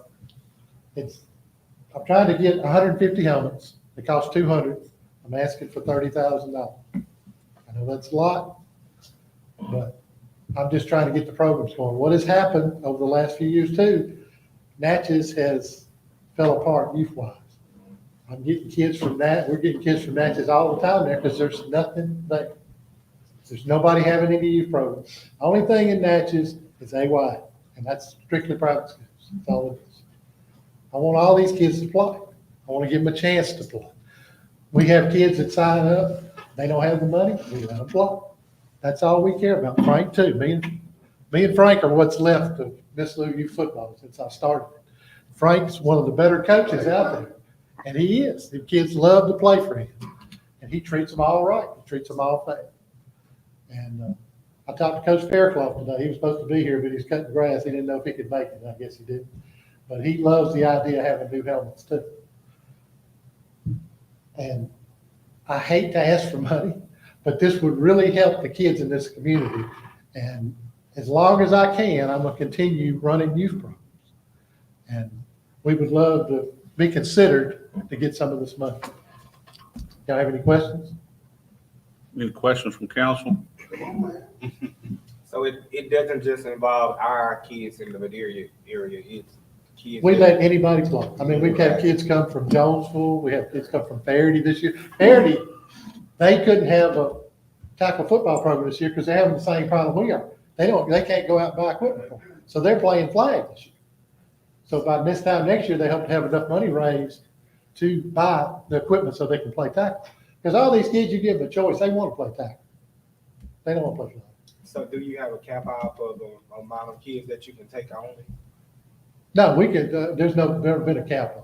trying to get 150 helmets. They cost 200. I'm asking for $30,000. I know that's a lot, but I'm just trying to get the programs going. What has happened over the last few years too, Natchez has fell apart youth-wise. I'm getting kids from that. We're getting kids from Natchez all the time there because there's nothing there. There's nobody having any youth programs. Only thing in Natchez is AY, and that's strictly private schools. That's all it is. I want all these kids to play. I want to give them a chance to play. We have kids that sign up. They don't have the money. We let them play. That's all we care about. Frank too. Me and Frank are what's left of Miss Lou Youth football since I started. Frank's one of the better coaches out there, and he is. The kids love to play for him, and he treats them all right. He treats them all fair. And I talked to Coach Fairclough today. He was supposed to be here, but he's cutting grass. He didn't know if he could make it. I guess he didn't. But he loves the idea of having new helmets too. And I hate to ask for money, but this would really help the kids in this community. And as long as I can, I'm going to continue running youth programs. And we would love to be considered to get some of this money. Y'all have any questions? Any questions from council? So it doesn't just involve our kids in the Vidalia area, it's kids. We let anybody play. I mean, we've had kids come from Jonesville. We have kids come from Faraday this year. Faraday, they couldn't have a tackle football program this year because they're having the same problem we are. They can't go out and buy equipment for them. So they're playing flag this year. So by this time next year, they hope to have enough money raised to buy the equipment so they can play tackle. Because all these kids, you give them a choice, they want to play tackle. They don't want to play flag. So do you have a cap out for the amount of kids that you can take on? No, we could, there's never been a cap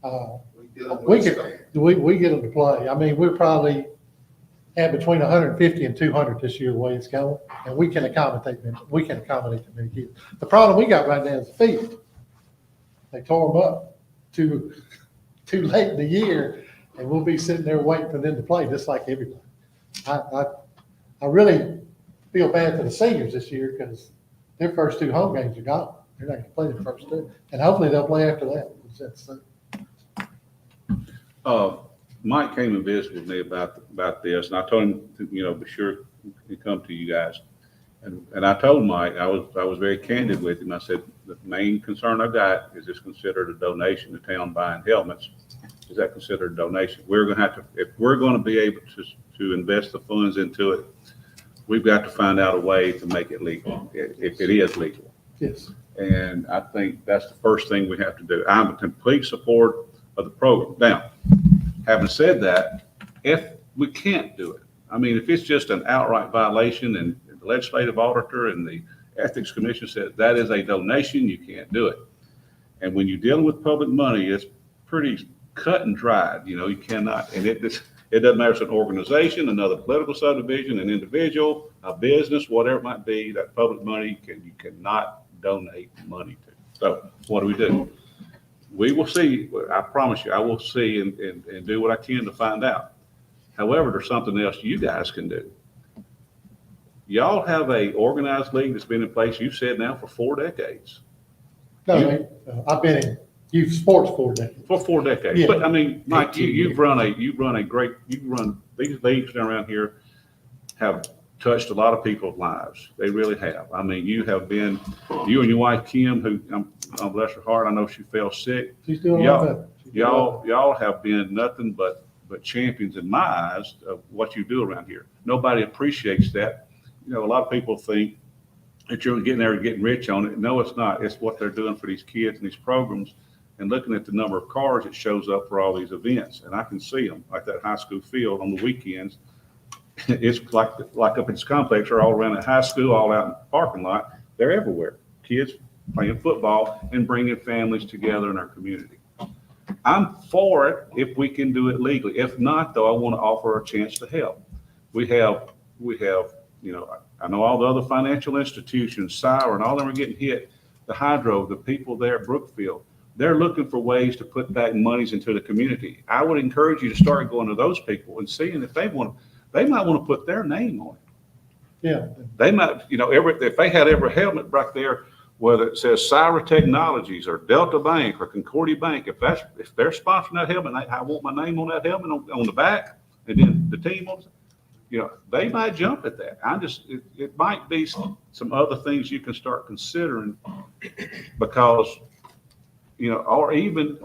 on. We get them to play. I mean, we're probably have between 150 and 200 this year, the way it's going, and we can accommodate them. We can accommodate them many kids. The problem we got right now is the field. They tore them up too late in the year, and we'll be sitting there waiting for them to play, just like everybody. I really feel bad for the seniors this year because their first 2 home games are gone. They're not going to play the first 2, and hopefully they'll play after that. Mike came and visited with me about this, and I told him to, be sure to come to you guys. And I told Mike, I was very candid with him. I said, the main concern I've got is this considered a donation to town buying helmets. Is that considered a donation? We're going to have to, if we're going to be able to invest the funds into it, we've got to find out a way to make it legal, if it is legal. Yes. And I think that's the first thing we have to do. I'm in complete support of the program. Now, having said that, if we can't do it, I mean, if it's just an outright violation and the legislative auditor and the ethics commission said that is a donation, you can't do it. And when you're dealing with public money, it's pretty cut and dried. You cannot, and it doesn't matter if it's an organization, another political subdivision, an individual, a business, whatever it might be, that public money you cannot donate money to. So what do? we will see, I promise you, I will see and do what I can to find out. However, there's something else you guys can do. Y'all have a organized league that's been in place, you said now, for 4 decades. No, I've been in youth sports for decades. For 4 decades. Yeah. But I mean, Mike, 18 you've run a great, these leagues around here have touched a lot of people's lives. They really have. I mean, you and your wife Kim, who, bless her heart, I know she fell sick. She's doing a lot better. Y'all have been nothing but champions in my eyes of what you do around here. Nobody appreciates that. You know, a lot of people think that you're getting there and getting rich on it. No, it's not. It's what they're doing for these kids and these programs, and looking at the number of cars that shows up for all these events. And I can see them, like that high school field on the weekends. It's like up in this complex, or all around the high school, all out in the parking lot. They're everywhere. Kids playing football and bringing families together in our community. I'm for it if we can do it legally. If not, though, I want to offer a chance to help. We have, you know, I know all the other financial institutions, Siren, and all of them are getting hit. The Hydro, the people there at Brookfield, they're looking for ways to put back monies into the community. I would encourage you to start going to those people and seeing if they might want to put their name on it. Yeah. They might, you know, if they had every helmet back there, whether it says Syra Technologies or Delta Bank or Concordia Bank, if they're sponsoring that helmet, I want my name on that helmet on the back, and then the team on it, you know, they might jump at that. It might be some other things you can start considering, because, you know, or even,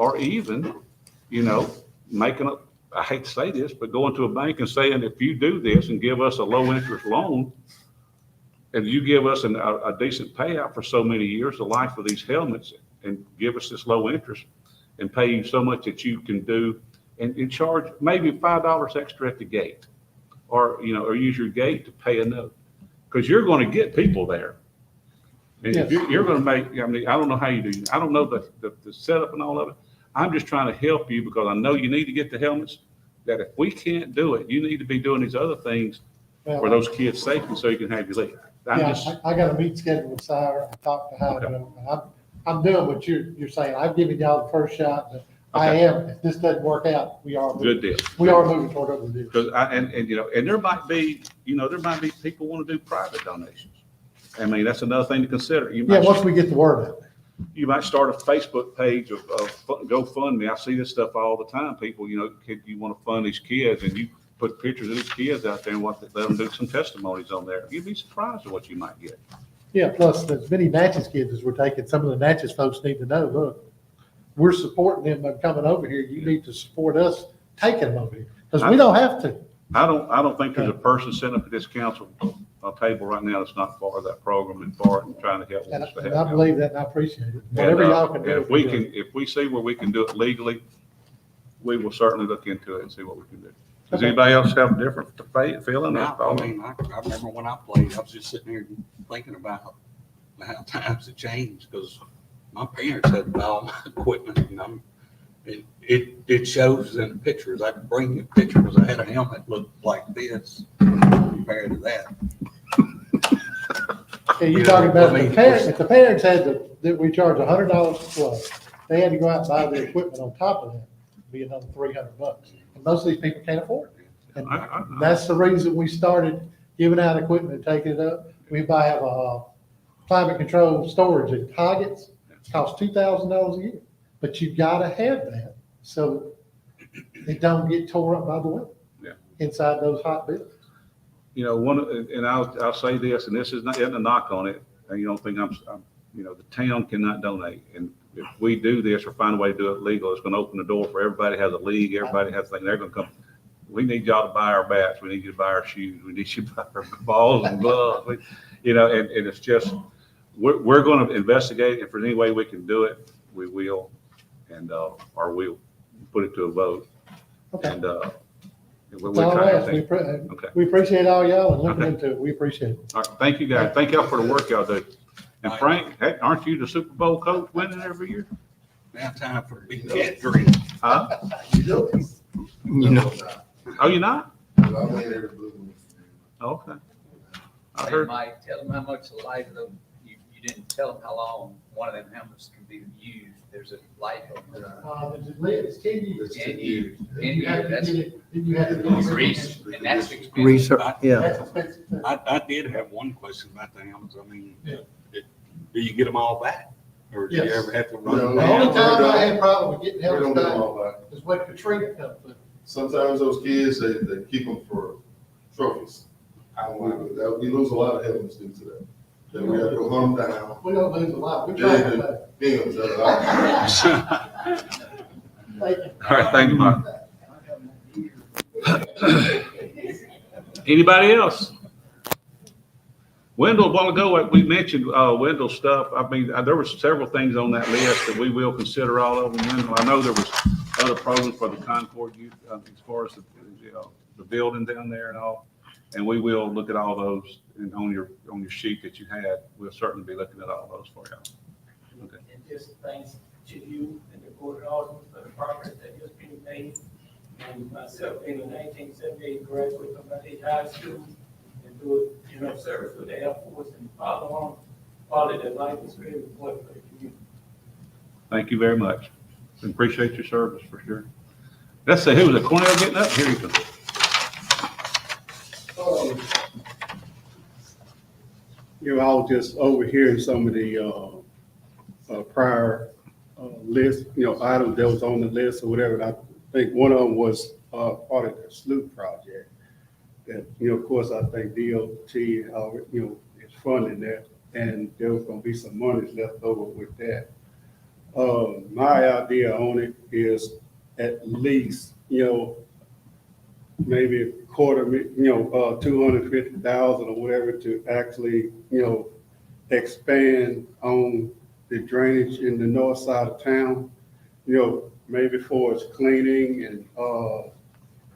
you know, making up, I hate to say this, but going to a bank and saying, if you do this and give us a low interest loan, and you give us a decent payout for so many years, the life of these helmets, and give us this low interest and pay you so much that you can do and charge maybe $5 extra at the gate, or, you know, or use your gate to pay a note, because you're going to get people there. And Yes. if you're going to make, I mean, I don't know how you do, I don't know the setup and all of it. I'm just trying to help you, because I know you need to get the helmets, that if we can't do it, you need to be doing these other things for those kids' safety, so you can have your league. I got a meeting scheduled with Siren. I talked to Hydro, and I'm doing what you're saying. I've given y'all the first shot, but if this doesn't work out, we are moving. Good deal. We are moving toward other deals. Because you know, and there might be people want to do private donations. I mean, that's another thing to consider. Once we get the word out. You might start a Facebook page of GoFundMe. I see this stuff all the time. People, you know, you want to fund these kids, and you put pictures of these kids out there and let them do some testimonies on there. You'd be surprised at what you might get. Yeah, plus as many Natchez kids as we're taking, some of the Natchez folks need to know, look, we're supporting them by coming over here. You need to support us taking them over here, because we don't have to. I don't think there's a person sitting up at this council table right now that's not part of that program and part and trying to help us to And help. I believe that, and I appreciate it. Whatever y'all can do. If we see where we can do it legally, we will certainly look into it and see what we can do. Does anybody else have a different feeling? I remember when I played, I was just sitting here thinking about how times have changed, because my parents had to buy all my equipment, and it shows in the pictures. I can bring you pictures. I had a helmet looked like this compared to that. Okay, you're talking about if the parents that we charge $100 plus, they had to go out and buy the equipment on top of that, it'd be another $300. And most of these people can't afford it. And that's the reason we started giving out equipment and taking it up. We have a climate control storage at Hoggett's. It costs $2,000 a year, but you gotta have that so they don't get tore up by the wind inside those hot buildings. You know, and I'll say this, and this isn't a knock on it, and you don't think I'm, you know, the town cannot donate. And if we do this or find a way to do it legal, it's going to open the door for everybody has a league, everybody has things, they're going to come. We need y'all to buy our bats. We need you to buy our shoes. We need you to buy our balls and gloves. You know, and it's just, we're going to investigate. If there's any way we can do it, we will, and, or we'll put it to a vote. Okay. And, we appreciate all y'all and looking into it. We appreciate it. All right, thank you guys. Thank y'all for the work y'all do. And Frank, heck, aren't you the Super Bowl coach winning every year? Now time for big get green. Huh? You know. Oh, you're not? I win every blue moon. Okay. I Hey, heard. Mike, tell them how much the life of you didn't tell them how long one of them helmets can be used there's a light over there. It's 10 years. 10 years, 10 You have years, to that's get it, then you have to get it. grease, and that's expensive. Research, yeah. That's expensive. too. I did have one question about the Am's. I mean, Yeah. do you get them all back? Or do you Yes. ever have to run No. them The down? only time I had problem with getting We help don't do them back all back. is when Katrina come through. Sometimes those kids, they keep them for trophies. We lose a lot of helmets due to that. Then we have to hunt them down. We don't lose a lot, we try to back. Binghams that are out. Thank you. All right, thank you, Mike. Anybody else? Wendell, a while ago, we mentioned Wendell's stuff. I mean, there were several things on that list that we will consider all of them. Wendell, I know there was other programs for the Concord youth, as far as the building down there and all. And we will look at all those, and on your sheet that you had, we'll certainly be looking at all those for you. Okay. And just thanks to you and the board of aldermen for the progress that has been made. And myself being a 1978 graduate from Vidalia High School and doing, service with the Air Force and follow on quality of life is very important for the community. Thank you very much. We appreciate your service for sure. Let's see, who was it? Cornell getting up? Here you go. I was just overhearing some of the prior list, items that was on the list or whatever. And I think one of them was part of the sloop project. That, of course, I think DOT, is funding that, and there was gonna be some money left over with that. My idea on it is at least, maybe a quarter, 250,000 or whatever to actually, expand on the drainage in the north side of town, maybe for its cleaning and,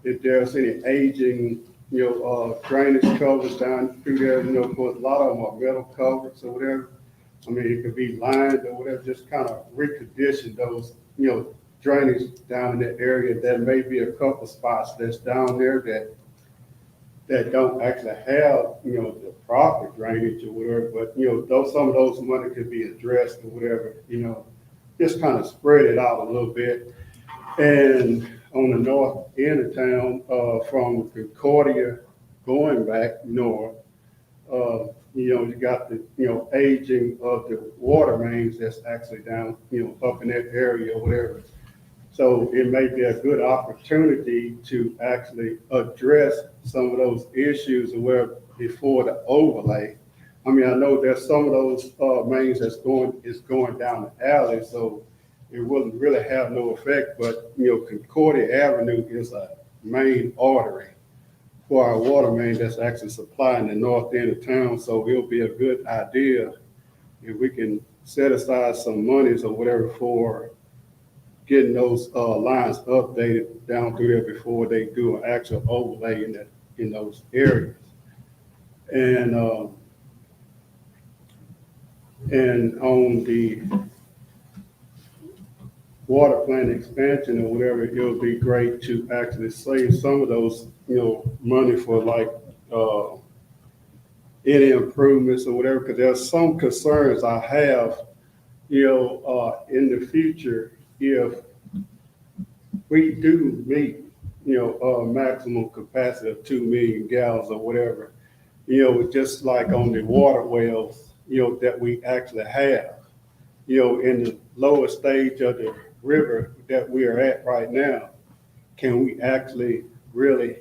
if there's any aging, drainage covers down through there, of course, a lot of them are metal covers or whatever. I mean, it could be lined or whatever, just kind of recondition those, drainage down in that area. There may be a couple spots that's down there that don't actually have, the proper drainage or whatever, but, some of those money could be addressed or whatever, just kind of spread it out a little bit. And on the north end of town, from Concordia going back north, you got the, aging of the water mains that's actually down, up in that area or whatever. So it may be a good opportunity to actually address some of those issues where before the overlay. I mean, I know there's some of those mains is going down the alley, so it wouldn't really have no effect. But Concordia Avenue is a main artery for our water main that's actually supplying the north end of town. So it'll be a good idea if we can set aside some monies or whatever for getting those lines updated down through there before they do an actual overlay in those areas. And on the water plant expansion or whatever, it would be great to actually save some of those, money for like any improvements or whatever, because there's some concerns I have, in the future, if we do meet, maximum capacity of 2 million gallons or whatever, just like on the water wells, that we actually have, in the lower stage of the river that we are at right now, can we actually really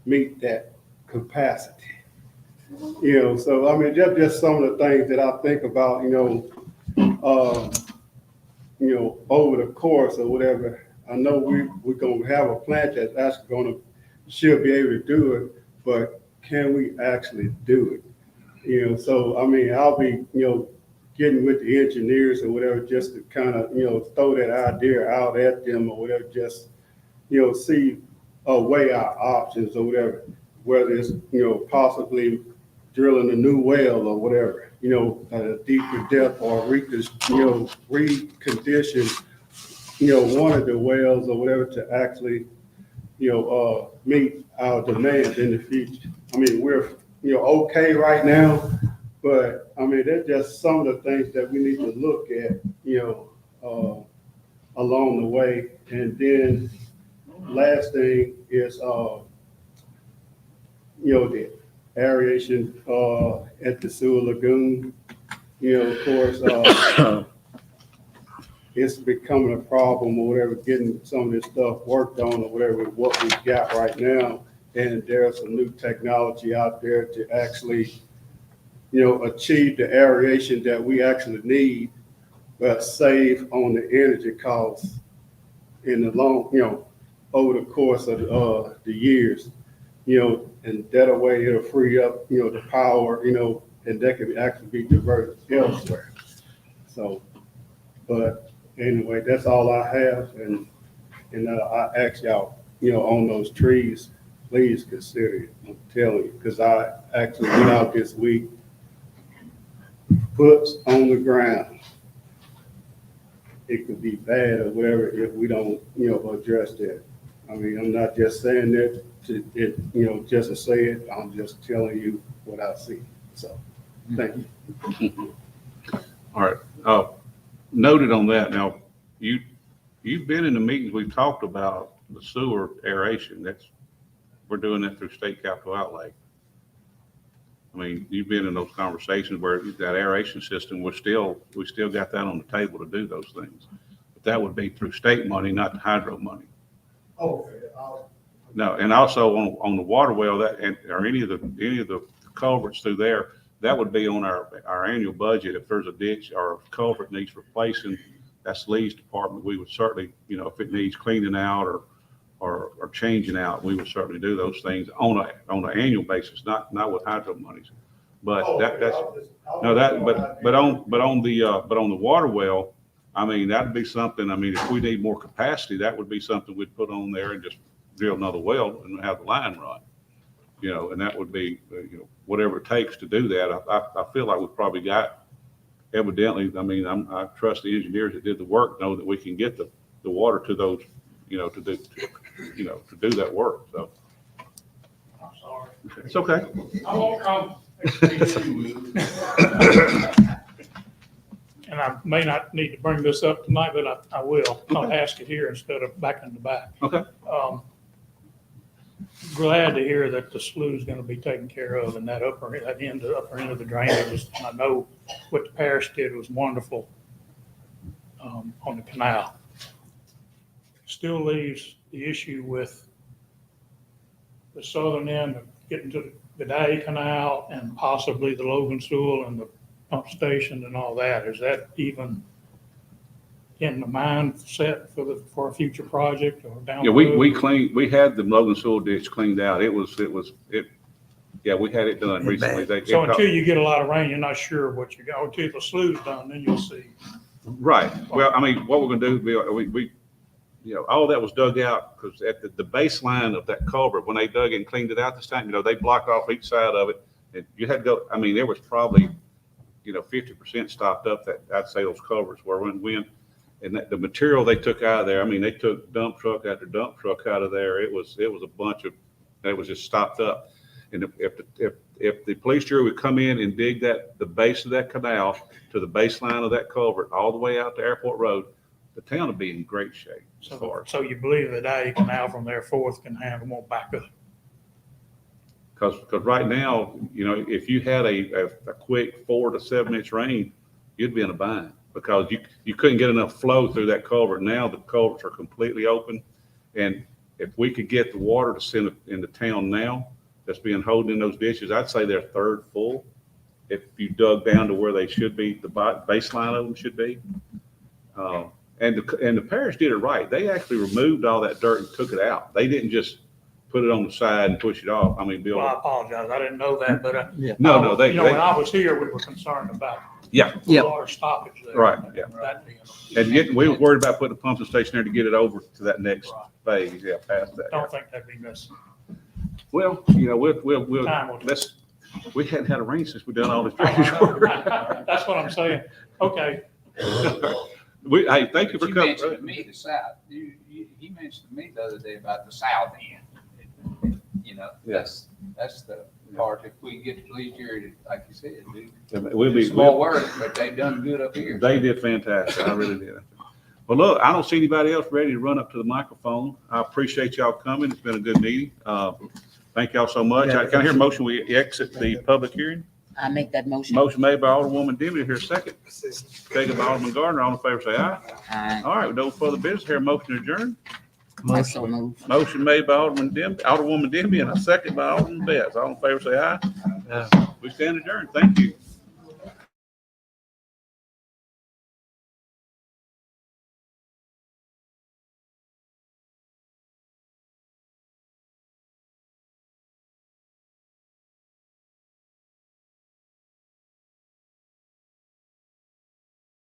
meet that capacity? So I mean, just some of the things that I think about, over the course or whatever. I know we're gonna have a plant that's actually should be able to do it, but can we actually do it? So I mean, I'll be, getting with the engineers or whatever, just to kind of, throw that idea out at them or whatever, just, see, weigh our options or whatever, whether it's, possibly drilling a new well or whatever, at a deeper depth or recondition, one of the wells or whatever to actually, meet our demands in the future. I mean, we're, okay right now, but I mean, that's just some of the things that we need to look at, along the way. And then last thing is, the aeration, at the sewer lagoon. Of course, it's becoming a problem or whatever, getting some of this stuff worked on or whatever, what we've got right now. And there's some new technology out there to actually, achieve the aeration that we actually need, but save on the energy costs in the long, over the course of the years, and that way it'll free up, the power, and that can actually be diverted elsewhere. So, but anyway, that's all I have, and I ask y'all, on those trees, please consider it. I'm telling you, because I actually went out this week, puts on the ground. It could be bad or whatever if we don't, address that. I mean, I'm not just saying that just to say it. I'm just telling you what I see. So, thank you. All right. Noted on that. Now, you've been in the meetings we've talked about the sewer aeration. We're doing that through state capital outlay. I mean, you've been in those conversations where that aeration system, we still got that on the table to do those things. But that would be through state money, not the hydro money. Oh, okay. No, and also on the water well or any of the culverts through there, that would be on our annual budget. If there's a ditch or a culvert needs replacing, that's the leads department. We would certainly, if it needs cleaning out or changing out, we would certainly do those things on an annual basis, not with hydro monies. But but on the water well, I mean, that'd be something. I mean, if we need more capacity, that would be something we'd put on there and just drill another well and have the line run. And that would be, whatever it takes to do that. I feel like we've probably got, evidently, I mean, I trust the engineers that did the work know that we can get the water to those, to do that work. So I'm sorry. it's okay. I won't come. And I may not need to bring this up tonight, but I will. I'll ask it here instead of back in the back. Okay. Glad to hear that the slough is going to be taken care of and that upper end of the drainage. I know what the parish did was wonderful on the canal. Still leaves the issue with the southern end of getting to the Vidalia Canal and possibly the Logan Sewell and the pump station and all that. Is that even in the mindset for a future project or down the road? We had the Logan Sewell ditch cleaned out. We had it done recently. So until you get a lot of rain, you're not sure what you got. Until the slough's done, then you'll see. Right. Well, I mean, what we're going to do, all that was dug out because at the baseline of that culvert, when they dug it and cleaned it out this time, they blocked off each side of it. And you had to go, I mean, there was probably, 50% stopped up that I'd say those culverts were when, and the material they took out of there, I mean, they took dump truck after dump truck out of there. It was a bunch of, it was just stopped up. And if the police jury would come in and dig the base of that canal to the baseline of that culvert all the way out to Airport Road, the town would be in great shape. So you believe that Vidalia Canal from there forth can handle more backup? Because right now, if you had a quick 4 to 7 inch rain, you'd be in a bind because you couldn't get enough flow through that culvert. Now the culverts are completely open. And if we could get the water to send into town now, that's being held in those ditches, I'd say they're third full. If you dug down to where they should be, the baseline of them should be. And the parish did it right. They actually removed all that dirt and took it out. They didn't just put it on the side and push it off. I mean, Bill. Well, I apologize. I didn't know that, but No, when I was here, we were concerned about water stoppage there. Right. Yeah. And we were worried about putting a pumping station there to get it over to that next phase. Yeah, past that. Don't think that'd be necessary. Well, we'll we hadn't had a rain since we've done all this drainage work. That's what I'm saying. Okay. Hey, thank you for coming. You mentioned to me the south. He mentioned to me the other day about the south end. That's the part. If we get the police jury, like you said, we'll be small work, but they've done good up here. They did fantastic. I really did. Well, look, I don't see anybody else ready to run up to the microphone. I appreciate y'all coming. It's been a good meeting. Thank y'all so much. Can I hear a motion? We exit the public hearing. I make that motion. Motion made by Alderwoman Demme. Here, second. Second by Alderman Gardner. All in favor, say aye. Aye. All right, with no further business here, motion adjourned. I so move. Motion made by Alderwoman Demme, and a second by Alderman Betts. All in favor, say aye. We stand adjourned. Thank you.